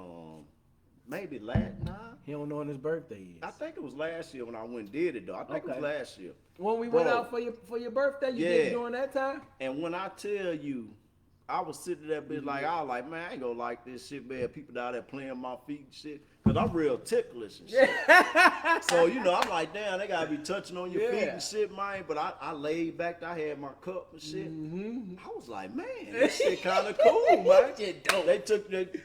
maybe last. Nah. He don't know when his birthday is. I think it was last year when I went and did it though. I think it was last year. When we went out for your birthday, you did it during that time? And when I tell you, I was sitting there bitch like, I was like, man, I ain't gonna like this shit, man. People down there playing my feet and shit. Cause I'm real ticklish and shit. So, you know, I'm like, damn, they gotta be touching on your feet and shit, man. But I laid back, I had my cup and shit. I was like, man, this shit kinda cool, man.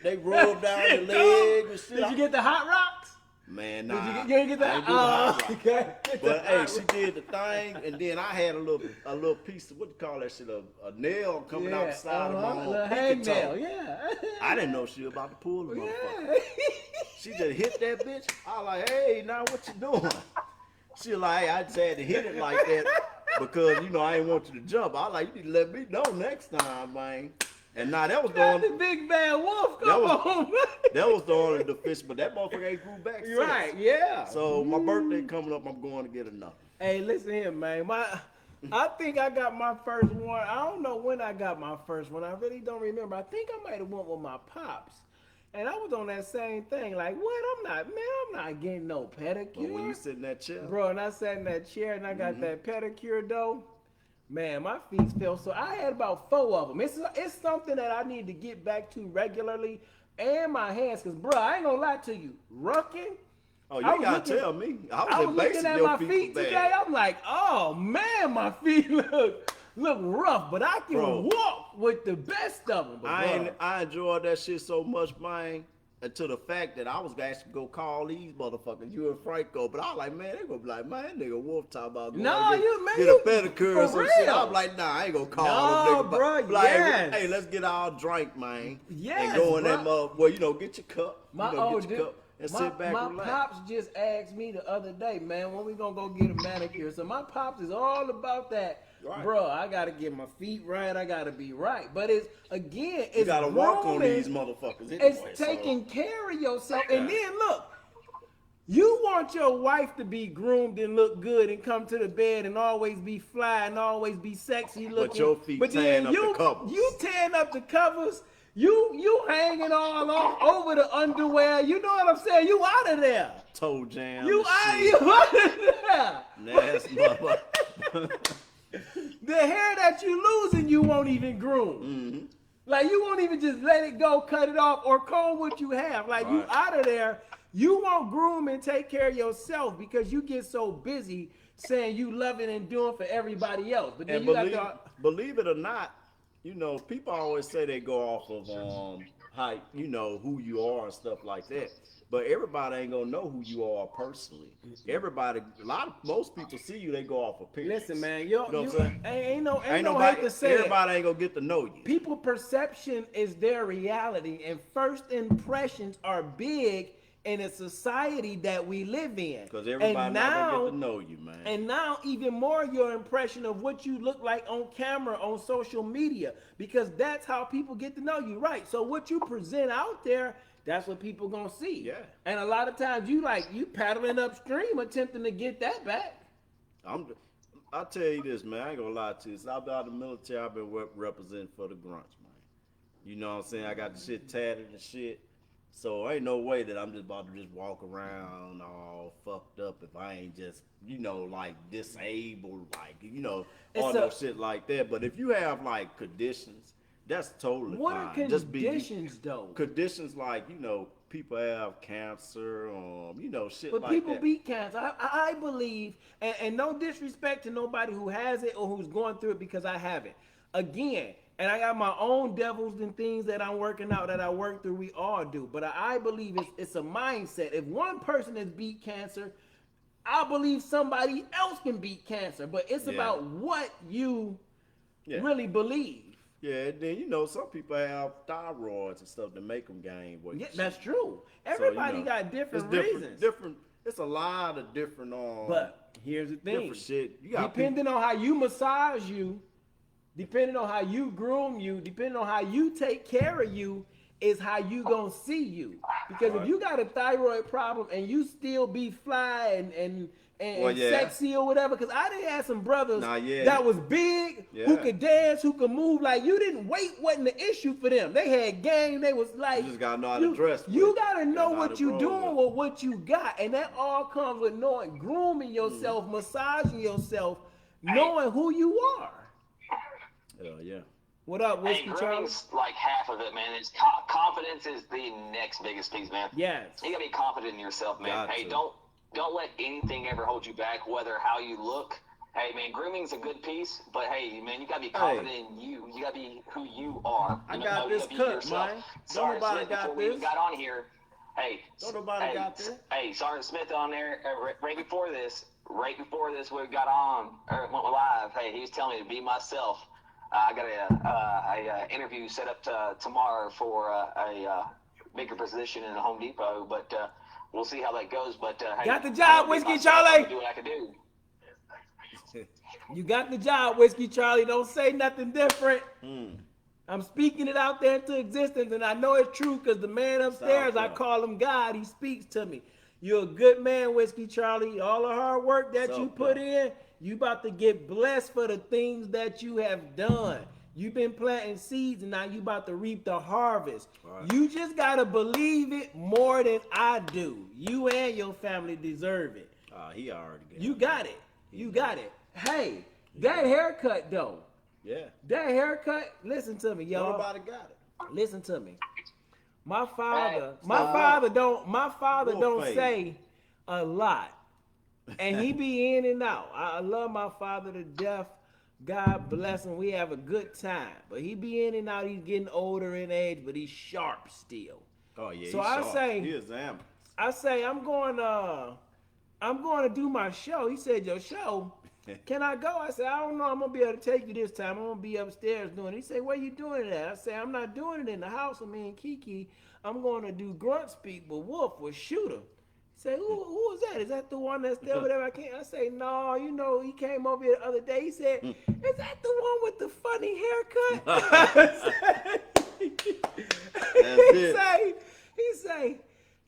They rubbed down your leg and shit. Did you get the hot rocks? Man, nah. You didn't get that? Okay. But hey, she did the thing, and then I had a little piece of what you call that shit, a nail coming out the side of my pinky toe. Yeah. I didn't know she was about to pull the motherfucker. She just hit that bitch. I was like, hey, now what you doing? She like, I just had to hit it like that because, you know, I ain't want you to jump. I was like, you need to let me know next time, man. And now that was the big bad wolf. Come on. That was the only deficiency, but that motherfucker ain't grew back since. Right, yeah. So my birthday coming up, I'm going to get another. Hey, listen here, man. I think I got my first one. I don't know when I got my first one. I really don't remember. I think I might have went with my pops. And I was on that same thing. Like, what? I'm not getting no pedicure. But when you sit in that chair. Bro, and I sat in that chair and I got that pedicure, though. Man, my feet felt so. I had about 4 of them. It's something that I need to get back to regularly, and my hands, cause bro, I ain't gonna lie to you, rucking. Oh, you ain't gotta tell me. I was looking at my feet today. I'm like, oh man, my feet look rough, but I can walk with the best of them. But I enjoyed that shit so much, man. To the fact that I was gonna actually go call these motherfuckers, you and Franco, but I was like, man, they gonna be like, man, that nigga Wolf talking about going get a pedicure or some shit. I'm like, nah, I ain't gonna call them niggas. Bro, like, yes. Hey, let's get our drink, man. Yes, and go in that mother, well, you know, get your cup. Get your cup and sit back and relax. My pops just asked me the other day, man, when we gonna go get a manicure. So my pops is all about that. Right. Bro, I gotta get my feet right. I gotta be right. But it's you gotta walk on these motherfuckers. Anyway, it's taking care of yourself. And then look, you want your wife to be groomed and look good and come to the bed and always be fly and always be sexy looking. But your feet tearing up the covers. You tearing up the covers. You hanging all off over the underwear. You know what I'm saying? You out of there. Toe jam. You out of there. Nasty motherfucker. The hair that you losing, you won't even groom. Mm-hmm. Like you won't even just let it go, cut it off, or comb what you have. Like you out of there. You won't groom and take care of yourself because you get so busy saying you love it and doing for everybody else. But then believe it or not, you know, people always say they go off of how, you know, who you are and stuff like that. But everybody ain't gonna know who you are personally. Most people see you, they go off appearance. Listen, man, you know what I'm saying? Ain't no nobody, hate to say everybody ain't gonna get to know you. People perception is their reality, and first impressions are big in a society that we live in. Because everybody not gonna get to know you, man. And now even more your impression of what you look like on camera, on social media, because that's how people get to know you, right? So what you present out there, that's what people gonna see. Yeah. And a lot of times you paddling upstream attempting to get that back. I'll tell you this, man. I ain't gonna lie to you. Since I've been out of the military, I've been representing for the Grunts, man. You know what I'm saying? I got the shit tatted and shit. So ain't no way that I'm just about to just walk around all fucked up if I ain't just, you know, like disabled, like, you know, all that shit like that. But if you have like conditions, that's totally what fine. What are conditions, though? Conditions like, you know, people have cancer, you know, shit like that. But people beat cancer. I believe, and no disrespect to nobody who has it or who's going through it because I haven't. Again, and I got my own devils and things that I'm working out that I work through. We all do. But I believe it's a mindset. If one person has beat cancer, I believe somebody else can beat cancer. But it's about what you really believe. Yeah, and then you know some people have thyroids and stuff to make them gain weight. Yeah, and that's shit. true. So you Everybody know, got it's different different, reasons. different. It's a lot of different But here's the thing. different shit. You got people. Depending on how you massage you, depending on how you groom you, depending on how you take care of you, is how you gonna see you. Because if Right. you got a thyroid problem and you still be fly Well, and yeah. sexy or whatever, because I didn't have some brothers Nah, yeah. that was big, who Yeah. could dance, who could move. Like you didn't weight wasn't the issue for them. They had game. They was like You just gotta know how to dress. you with it. gotta You know gotta what you roll doing with with what you got, and that all comes with knowing, grooming yourself, massaging yourself, knowing who you are. it. Yeah. What up, Hey, Whiskey Charlie? grooming's like half of it, man. It's confidence is the next biggest piece, man. Yes. You gotta be confident in yourself, man. Got Hey, to. don't let anything ever hold you back, whether how you look. Hey, man, grooming's a good piece, but hey, man, you gotta be confident in you. You gotta be who you are. I You got know, this you gotta be cut, yourself. man. Don't Sergeant nobody Smith, got before we even this. got on here, hey, Don't nobody hey, got this. Hey, Sergeant Smith on there right before this, we got on or went live. Hey, he was telling me to be myself. I got a interview set up tomorrow for a bigger position in the Home Depot, but we'll see how that goes. But hey, Got the I'm job, gonna be Whiskey myself. I'm Charlie. gonna do what I can do. You got the job, Whiskey Charlie. Don't say nothing different. I'm speaking it out there into existence, and I know it's true because the man upstairs, I Sound call him God. He speaks to me. You're a good man, Whiskey Charlie. All the hard work that you Sound put good. in, you about to get blessed for the things that you have done. You've been planting seeds, and now you about to reap the harvest. Right. You just gotta believe it more than I do. You and your family deserve it. He already got You it. got it. You got it. Hey, that haircut though. Yeah. That haircut. Listen to me, Don't y'all. nobody got it. Listen to me. My father Wolf don't face. say a lot. And he be in and out. I love my father to death. God bless him. We have a good time. But he be in and out. He's getting older in age, but he's sharp still. Oh yeah. So he's I sharp. say- he is ambulance. I say I'm going to do my show. He said, your show, can I go? I said, I don't know. I'm going to be able to take you this time. I'm going to be upstairs doing it. He said, where you doing it at? I said, I'm not doing it in the house with me and Kiki. I'm going to do Grunt Speak with Wolf with Shooter. He said, who is that? Is that the one that's there whatever I can't? I say, no, you know, he came over here the other day. He said, is that the one with the funny haircut? He say,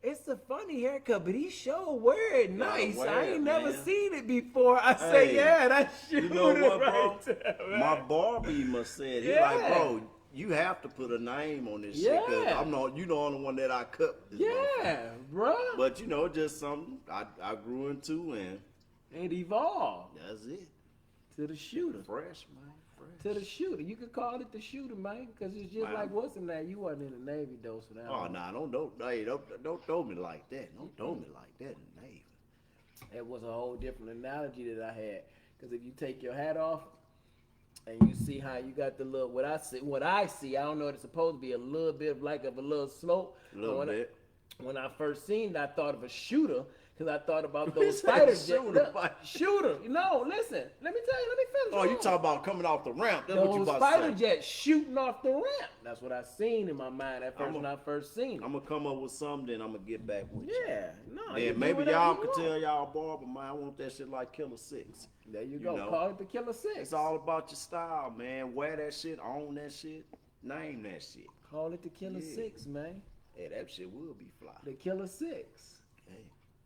it's a funny haircut, but he sure wear it nice. wear I it, ain't never man. seen it before. I say, Hey, yeah, that's You Shooter know what, bro? right there, man. My barber must said, he Yeah. like, bro, you have to put a name on this shit. Cause Yeah. I'm not, you the only one that I cut. With this motherfucker. Yeah, bro. But you know, just something I grew into, and It evolved that's it. to the Shooter. Fresh, man. Fresh. To the Shooter. You could call it the Shooter, man, because it's just Wow. like, what's in that? You wasn't in the Navy, though, so that Oh nah, don't throw me like that. Don't throw me like that in the Navy. It was a whole different analogy that I had. Because if you take your hat off and you see how you got the little, what I see, I don't know, it's supposed to be a little bit of like of a little slope. A little when bit. When I first seen it, I thought of a shooter because I thought about He those said fighter shooter, jets. buddy. Shooter. No, listen. Let me finish. Oh, you talk about coming off the ramp? That's what you those about fighter to say. jets shooting off the ramp. That's what I seen in my mind at first when I first seen it. I'm gonna come up with something, then I'm gonna get back with you. Yeah, no. you Yeah, do maybe whatever y'all you could want. tell y'all barber, man, I want that shit like Killer 6. There you you go. know. Call it the Killer 6. It's all about your style, man. Wear that shit, own that shit, name that shit. Call it the Killer Yeah. 6, man. Hey, that shit will be fly. The Killer 6. Hey.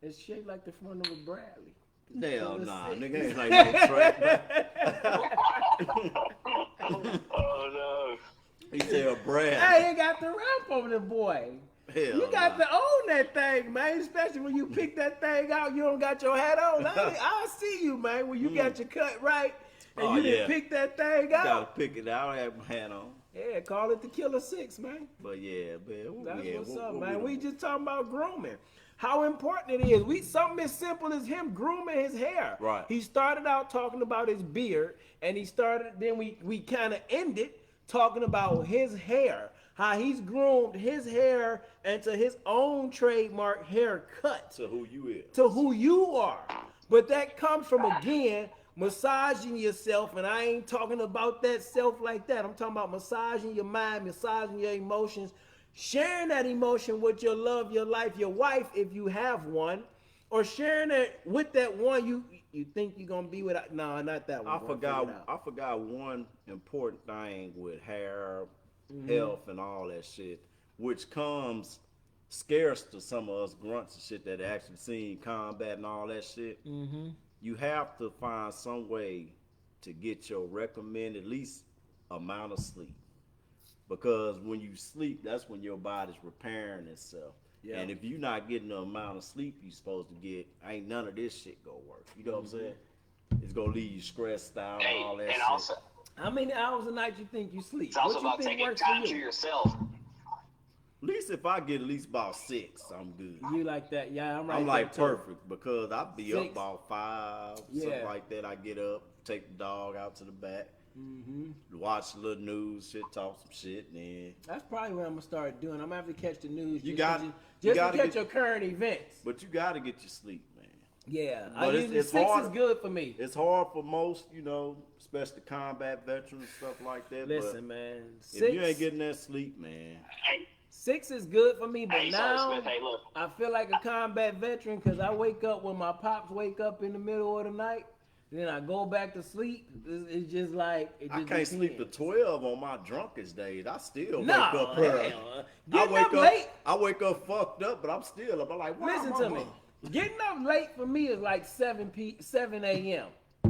It's shaped like the front of a Bradley. Hell Killer nah, 6. nigga ain't like no track. Oh no. He said a Brad. Hey, you got the ramp on the boy. Hell You got nah. to own that thing, man. Especially when you pick that thing out, you don't got your hat on. I see you, man. When you got your cut right and Oh, you yeah. didn't pick that thing You gotta out. pick it out. I have my hat on. Yeah, call it the Killer 6, man. But yeah, man. That's yeah, what's what- up, what man. We doing? just talking about grooming. How important it is. Something as simple as him grooming his hair. Right. He started out talking about his beard, and then we kind of ended talking about his hair. How he's groomed his hair into his own trademark haircut To who you is. to who you are. But that comes from, again, massaging yourself, and I ain't talking about that self like that. I'm talking about massaging your mind, massaging your emotions, sharing that emotion with your love, your life, your wife, if you have one, or sharing it with that one you think you're gonna be with. No, not that one. I forgot. I forgot one important thing with hair, health, and all that shit, which comes scarce to some of us grunts and shit that actually seen combat and all that shit. You have to find some way to get your recommended least amount of sleep, because when you sleep, that's when your body's repairing itself. Yeah. And if you're not getting the amount of sleep you're supposed to get, ain't none of this shit gonna work. You know what I'm saying? It's gonna leave you stressed out and all that and shit. also, How many hours a night you think you sleep? it's also What you about think taking works time for to you? yourself. At least if I get at least about 6, I'm good. You like that? Yeah, I'm right. I'm like there, too. perfect, because I be 6. up about 5, Yeah. something like that. I get up, take the dog out to the back, watch a little news, shit, talk some shit, and then. That's probably what I'm gonna start doing. I'm gonna have to catch the news. You just got- to, you just gotta to catch get- your current events. But you gotta get your sleep, man. Yeah, But it's 6 is good for me. It's hard for most, especially combat veterans and stuff like that. Listen, but man, if you 6, ain't getting that sleep, man. Hey, 6 is good for me. But hey, sorry, now Smith. Hey, look. I feel like a combat veteran because I wake up when my pops wake up in the middle of the night. Then I go back to sleep. It's just like it I just can't sleep to depends. 12 on my drunkest days. I still No, wake up early. hell, I getting wake up up late. I wake up fucked up, but I'm still up. I'm like, why Listen am I to me. Getting up late for me is like 7 a.m.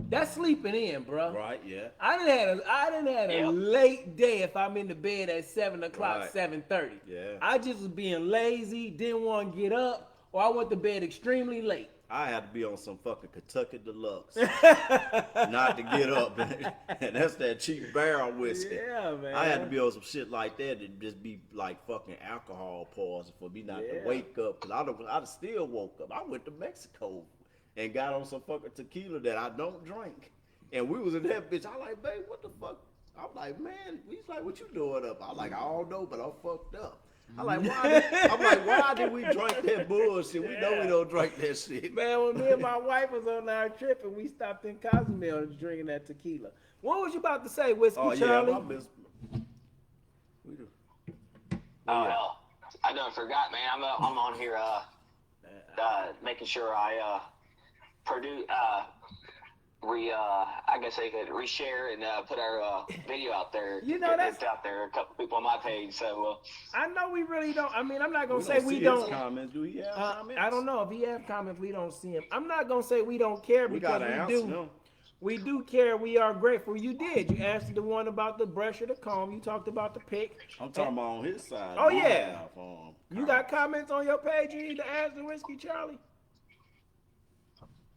That's sleeping in, bro. Right, yeah. I didn't had a Yep. late day if I'm in the bed at 7 o'clock, Right. 7:30. Yeah. I just was being lazy, didn't want to get up, or I went to bed extremely late. I had to be on some fucking Kentucky Deluxe not to get up. And that's that cheap barrel whiskey. Yeah, man. I had to be on some shit like that and just be like fucking alcohol poison for me not Yeah. to wake up. Because I'd still woke up. I went to Mexico and got on some fucking tequila that I don't drink. And we was in that bitch. I like, babe, what the fuck? I'm like, man, he's like, what you doing up? I'm like, I don't know, but I'm fucked up. I'm like, why did we drink that bullshit? We know we don't drink that shit. Man, when me and my wife was on our trip and we stopped in Cozumel drinking that tequila. What was you about to say, Whiskey Oh, Charlie? yeah, my miss. We do. Oh hell, I done forgot, man. I'm on here making sure I produce I guess I could reshare and put our video out there. You know, that's- it's out there. A couple people on my page, so I know we really don't. I mean, I'm not gonna We say don't we see don't. his comments. Do he have comments? I don't know if he have comments. We don't see him. I'm not gonna say we don't care We because gotta we answer do. them. We do care. We are grateful. You did. You answered the one about the brush or the comb. You talked about the pick. I'm talking about on his side. Oh, We yeah. have, You got comments on your page you need to answer, Whiskey Charlie?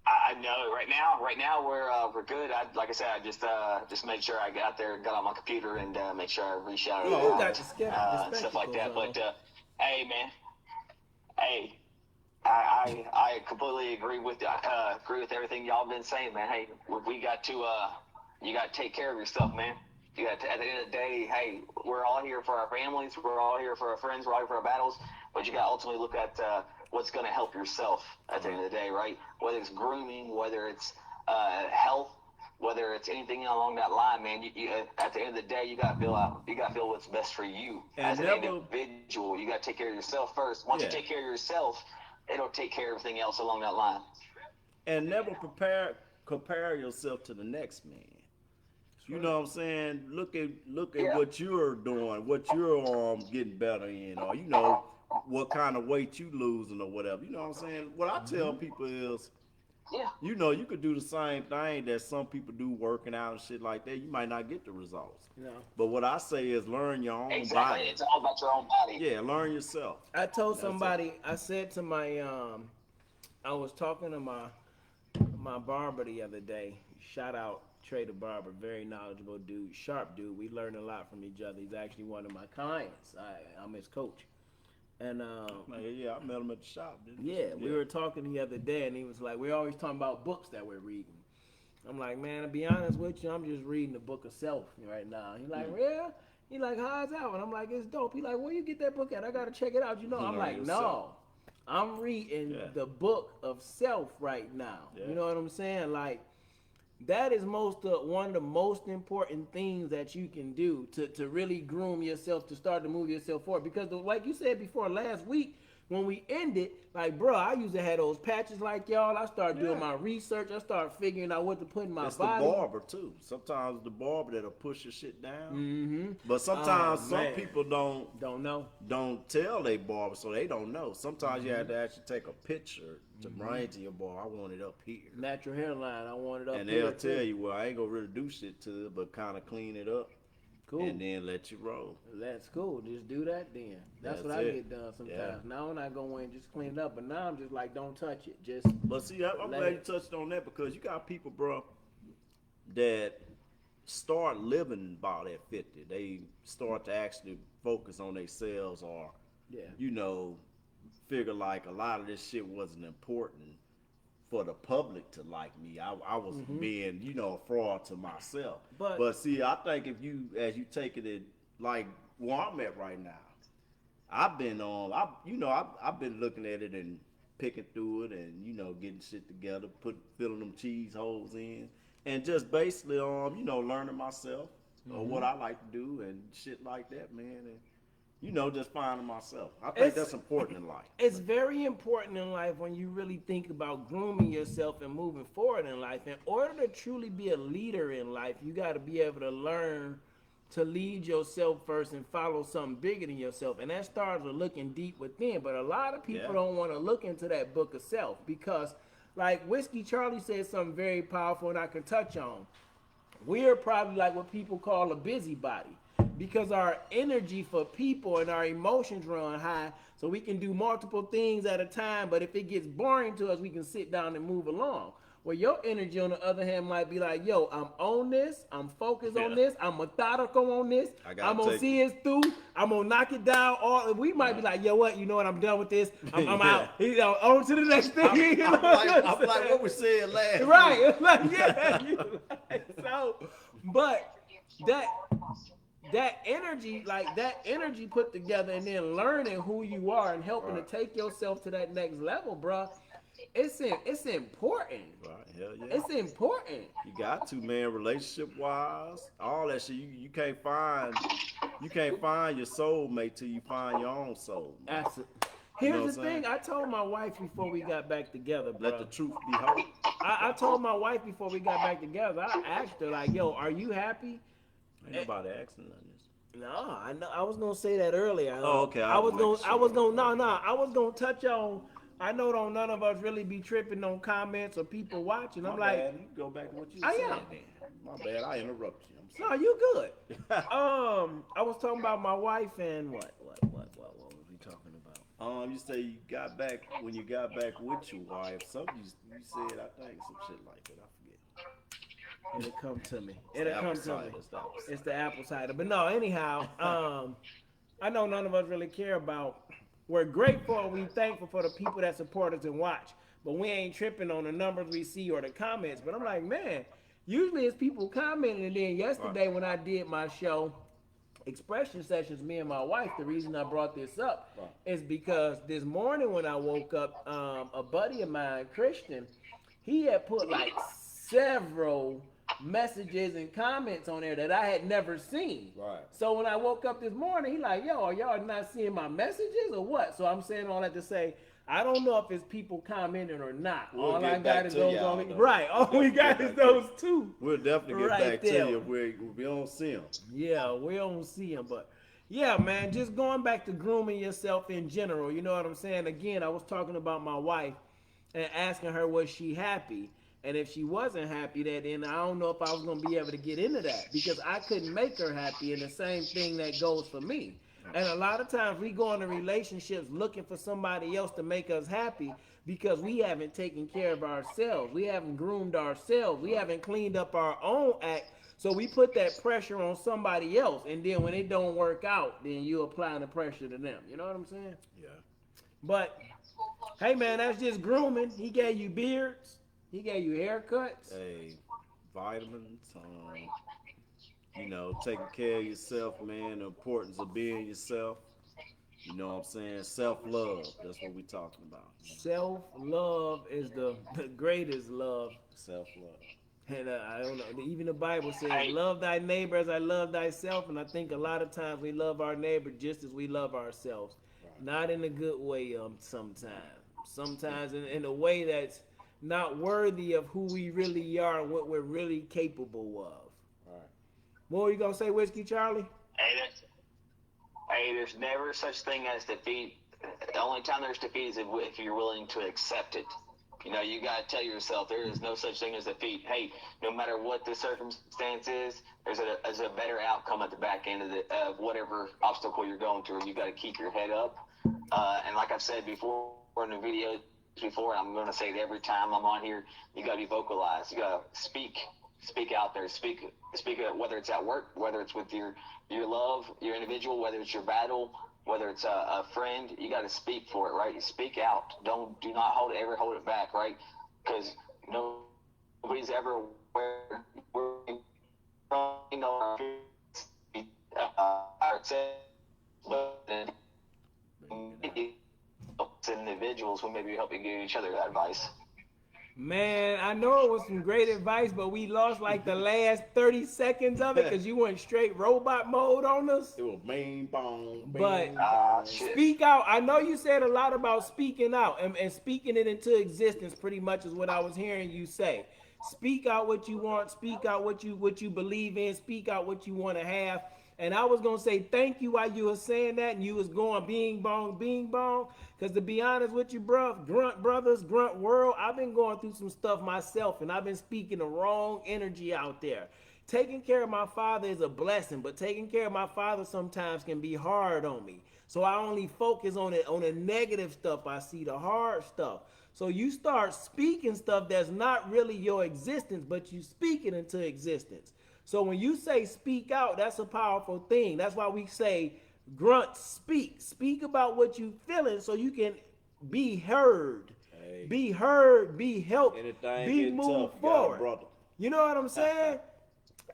I know right now we're good. Like I said, I just made sure I got there, got on my computer, and make sure I reshouted You out, got the stuff like that. spectacles But hey, man, hey, I completely agree with everything y'all been saying, man. Hey, we got to you got to take care of yourself, man. You got to, at the end of the day, hey, we're all here for our families, we're all here for our friends, we're all here for our battles, but you got to ultimately look at what's going to help yourself at the end of the day, right? Whether it's grooming, whether it's health, whether it's anything along that line, man. You at the end of the day, you got to feel what's best for you as an individual. You got to take care of yourself first. Once you take care of yourself, it'll take care of everything else along that line. And never compare yourself to the next man. You know what I'm saying? Look at what you're doing, what you're getting better in, or what kind of weight you losing or whatever. You know what I'm saying? What I tell people is, you could do the same thing that some people do working out and shit like that. You might not get the results. No. But what I say is learn your own Exactly. body. It's all about your own body. Yeah, learn yourself. I told somebody, I said to my, I was talking to my barber the other day. Shout out Trey the barber, very knowledgeable dude, sharp dude. We learned a lot from each other. He's actually one of my clients. I'm his coach. And yeah, I met him at the shop. we were talking the other day, and he was like, we're always talking about books that we're reading. I'm like, man, to be honest with you, I'm just reading the book of self right now. He's like, yeah? He like, how's that one? I'm like, it's dope. He like, where you get that book at? I gotta check it out. I'm like, no. I'm reading the book of self right now. Yeah. You know what I'm saying? Like, that is one of the most important things that you can do to really groom yourself, to start to move yourself forward. Because like you said before last week, when we ended, like bro, I used to have those patches like y'all. I started doing Yeah. my research. I started figuring out what to put in my It's the body. barber too. Sometimes the barber that'll push your shit down. Mm-hmm. But Oh sometimes some man, people don't know. don't tell they barber, so they don't know. Sometimes you have to actually take a picture to bring to your barber. I want it up here, Natural hairline. I want it up and here they'll tell too. you, well, I ain't gonna really do shit to it, but kind of clean it up Cool. and then let you roll. That's cool. Just do that then. That's what That's I it. get done sometimes. Yeah. Now when I go in, just clean it up. But now I'm just like, don't touch it. Just But see, I'm let glad you it. touched on that because you got people, bro, that start living about at 50. They start to actually focus on themselves or, Yeah. you know, figure like a lot of this shit wasn't important for the public to like me. I was being, you know, a fraud to myself. But See, I think if you, as you taking it like where I'm at right now, I've been on, I've been looking at it and picking through it and getting shit together, filling them cheese holes in, and just basically learning myself or what I like to do and shit like that, man, and just finding myself. I think it's that's important in life. it's very important in life when you really think about grooming yourself and moving forward in life. In order to truly be a leader in life, you got to be able to learn to lead yourself first and follow something bigger than yourself. And that starts with looking deep within. But a lot of people Yeah. don't want to look into that book of self because, like Whiskey Charlie said something very powerful and I can touch on. We are probably like what people call a busybody because our energy for people and our emotions run high, so we can do multiple things at a time. But if it gets boring to us, we can sit down and move along. Well, your energy, on the other hand, might be like, yo, I'm on this, I'm focused on Yeah. this, I'm methodical on this, I gotta I'm gonna take see it through, I'm gonna knock it down. All we might be like, yo, what? You know what? I'm done with this. I'm Yeah. out. On to the next thing. I'm, You know I'm what like, I'm I'm like saying? what we said last Right. week. It's like, yeah. So, but that that energy put together and then learning who you are and helping Right. to take yourself to that next level, bro. It's important. Right, hell yeah. It's important. You got to, man, relationship wise, all that shit. You can't find your soulmate till you find your own soul. Man. That's it. You know Here's what the I'm thing. saying? I told my wife before we got back together, bro. Let the truth be heard. I told my wife before we got back together. I asked her like, "Yo, are you happy?" Ain't nobody asking nothing. No, I know. I was gonna say that earlier. Oh, okay. I was gonna. I was gonna. No, Okay. no. I was gonna touch on. I know don't none of us really be tripping on comments or people watching. I'm My like, bad. You go back to what you I said. am. Then. My bad. I interrupted you. I'm no, you good. I was talking about my wife and what was we talking about? You say you got back when you got back with your wife. Something you said, I think, some shit like that. I forget. It'll come to me. It'll come to me. It's the apple cider. It's the apple cider. But no, anyhow, I know none of us really care about. We're grateful, we thankful for the people that support us and watch, but we ain't tripping on the numbers we see or the comments. But I'm like, man, usually it's people commenting. And then yesterday when I did my show, Expression Sessions, me and my wife, the reason I brought this up is because this morning when I woke up, a buddy of mine, Christian, he had put like several messages and comments on there that I had never seen. Right. So when I woke up this morning, he like, yo, are y'all not seeing my messages or what? So I'm saying all that to say, I don't know if it's people commenting or not. We'll all get I got back is to those y'all, on though. right. All we got is those two. We'll definitely get Right back there. to you if we don't see them. Yeah, we don't see them, but yeah, man, just going back to grooming yourself in general. You know what I'm saying? Again, I was talking about my wife and asking her was she happy, and if she wasn't happy, then I don't know if I was gonna be able to get into that because I couldn't make her happy, and the same thing that goes for me. And a lot of times we go into relationships looking for somebody else to make us happy because we haven't taken care of ourselves. We haven't groomed ourselves. We haven't cleaned up our own act. So we put that pressure on somebody else. And then when it don't work out, then you apply the pressure to them. You know what I'm saying? Yeah. But, hey, man, that's just grooming. He gave you beards. He gave you haircuts. Hey, vitamins. Taking care of yourself, man. The importance of being yourself. You know what I'm saying? Self-love. That's what we talking about. Self-love is the greatest love. Self-love. And I don't know. Even the Bible says, Hey, "Love thy neighbor as I love thyself." And I think a lot of times we love our neighbor just as we love ourselves, not in a good way. Sometimes in a way that's not worthy of who we really are and what we're really capable of. Right. What were you gonna say, Whiskey Charlie? hey, there's never such thing as defeat. The only time there's defeat is if you're willing to accept it. You know, you got to tell yourself there is no such thing as defeat. Hey, no matter what the circumstance is, there's a better outcome at the back end of whatever obstacle you're going through. You got to keep your head up. And like I've said before in the videos before, and I'm going to say it every time I'm on here, you got to be vocalized. You got to speak out there. Speak whether it's at work, whether it's with your love, your individual, whether it's your battle, whether it's a friend, you got to speak for it, right? You speak out. Do not ever hold it back, right? Because nobody's ever where you know individuals who maybe help you give each other that advice. Man, I know it was some great advice, but we lost like the last 30 seconds of it because you went straight robot mode on us. It was bing bong, bing But bong. Shit. speak out. I know you said a lot about speaking out and speaking it into existence. Pretty much is what I was hearing you say. Speak out what you want. Speak out what you believe in. Speak out what you want to have. And I was gonna say thank you while you were saying that, and you was going bing bong. Cause to be honest with you, bro, Grunt Brothers, Grunt World, I've been going through some stuff myself, and I've been speaking the wrong energy out there. Taking care of my father is a blessing, but taking care of my father sometimes can be hard on me. So I only focus on the negative stuff. I see the hard stuff. So you start speaking stuff that's not really your existence, but you speak it into existence. So when you say speak out, that's a powerful thing. That's why we say grunt speak. Speak about what you feeling so you can be heard. Hey. Be heard, be helped, Anything be get moved tough, forward. brother. You know what I'm saying?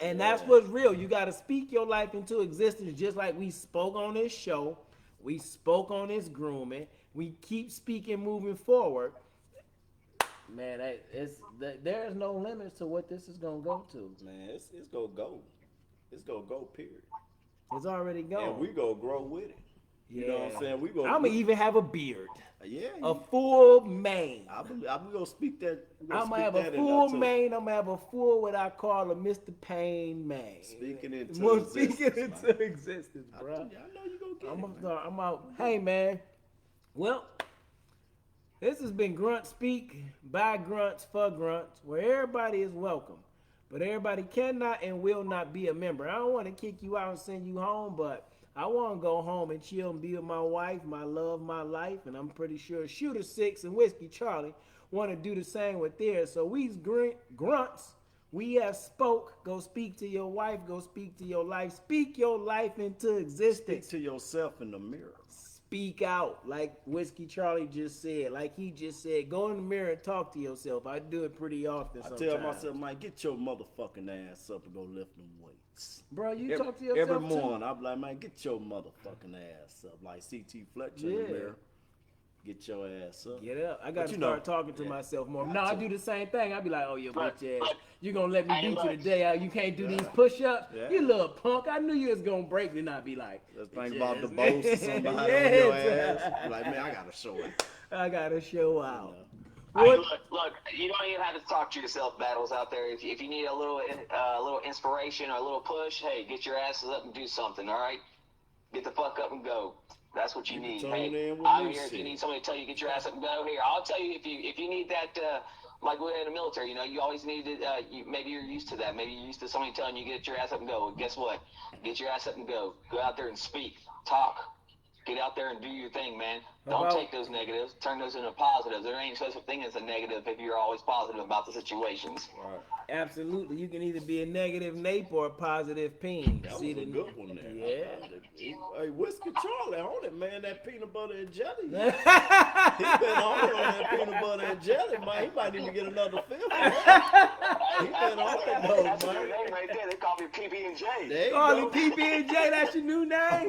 And that's Yeah. what's real. You got to speak your life into existence just like we spoke on this show. We spoke on this grooming. We keep speaking moving forward. Man, there's no limits to what this is going to go to. Man, it's gonna go. It's gonna go, period. It's already gone. And we gonna grow with it. You know what I'm saying? We gonna I'm going to even have a beard. Yeah. A full mane. I'm gonna speak that. I'm going to have a full mane. I'm going to have a full what I call a Mr. Pain mane. Speaking into Well, existence, speaking man. into existence, I bro. know you gonna get I'm it, gonna man. start. I'm out. Hey, man. Well, this has been Grunt Speak by Grunts for Grunts, where everybody is welcome, but everybody cannot and will not be a member. I don't want to kick you out and send you home, but I want to go home and chill and be with my wife, my love, my life, and I'm pretty sure Shooter Six and Whiskey Charlie want to do the same with theirs. So we's grunts. We have spoke. Go speak to your wife. Go speak to your life. Speak your life into Speak existence. to yourself in the mirror. Speak out, like Whiskey Charlie just said. Like he just said, go in the mirror and talk to yourself. I do it pretty often. I Sometimes. tell myself, man, get your motherfucking ass up and go lift them weights. Bro, you every, talk to yourself every too? morning. I'm like, man, get your motherfucking ass up. Like CT Fletcher in Yeah. the mirror. Get your ass up. Get up. I got to you start know, talking to yeah. myself more. Got No, I to. do the same thing. I be like, oh, you Look, bitch ass. look. You going to let me Hey, beat you look. today out. You can't do Yeah. these push-ups? Yeah. You little punk. I knew you was going to break me and I'd be like. Let's think bitch about ass. the boast of somebody on your ass. Like, man, I gotta show it. I got to show out. Hey, What? look, you don't even have to talk to yourself battles out there. If you need a little inspiration or a little push, hey, get your asses up and do something, all right? Get the fuck up and go. That's what you need. tune Hey, in with I'm me, here if you shit. need somebody to tell you get your ass up and go. Here, I'll tell you if you need that. Like we're in the military, you know, you always need to. Maybe you're used to that. Maybe you're used to somebody telling you get your ass up and go. Well, guess what? Get your ass up and go. Go out there and speak, talk. Get out there and do your thing, man. Don't take those negatives. Turn those into positives. There ain't such a thing as a negative if you're always positive about the situations. Right. Absolutely. You can either be a negative Nape or a positive Peen. That See was a the- good one there. Yeah. Hey, Whiskey Charlie on it, man. That peanut butter and jelly. He been on that peanut butter and jelly, man. He might need to get another fill for that. He been on it, That's though, their man. name right there. They call me it PB and J. There you Call go. it PB&J. That's your new name.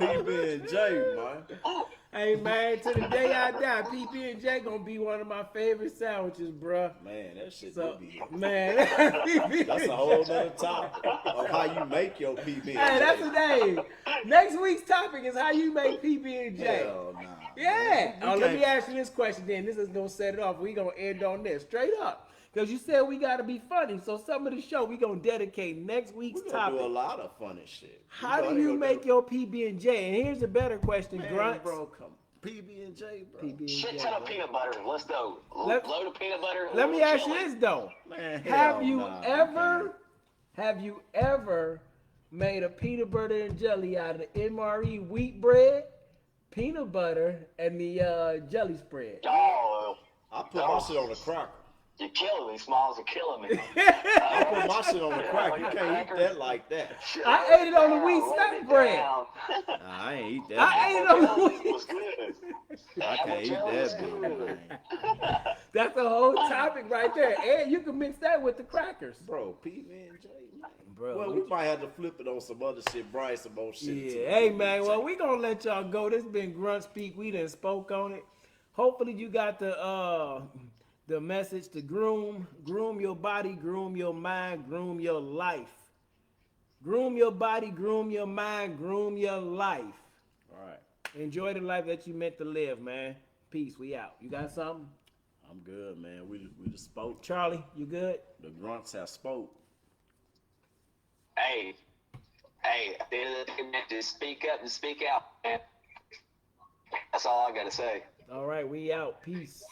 PB&J, man. Hey man, to the day I die, PB&J gonna be one of my favorite sandwiches, bruh. Man, that shit So, do be. man, PB&J. That's a whole nother topic of how you make your PB&J. Hey, that's the name. Next week's topic is how you make PB&J. Hell nah. Yeah. We Oh, let me can't- ask you this question then. This is gonna set it off. We gonna end on this straight up. Because you said we gotta be funny. So some of the show we gonna dedicate next week's We gonna do a topic. lot of funny shit. How do you make your PB&J? And here's a better question, man, Grunts. bro? Come PB&J, bro. PB&J. Shit ton of bro. peanut butter. Let's go. Let- Load of peanut butter. Let me little ask you chili. this though. Man, Have hell you nah, ever made a peanut butter and jelly out of the MRE wheat bread, peanut butter, and the jelly spread? Oh, I put my shit on the cracker. you're killing me. Smalls are killing me. I put my shit on the cracker. You can't eat that like that. I ate it on the wheat Lay snack it bread. down. Nah, I ain't eat that. I ate it on the wheat. Was good. I can't eat Jelly was that, good. man. That's the whole topic right there. And you can mix that with the crackers. Bro, PB&J, man. Bro, Well, we might have to flip it on some other shit, Bryce, some more shit. yeah, too. hey man, well we gonna let y'all go. This been Grunt Speak. We done spoke on it. Hopefully you got the message to groom your body, groom your mind, groom your life. Groom your body, groom your mind, groom your life. All right. Enjoy the life that you meant to live, man. Peace. We out. You got something? I'm good, man. We just spoke. Charlie, you good? The grunts have spoke. Hey, at the end of the day, man, just speak up and speak out, man. That's all I gotta say. All right, we out. Peace.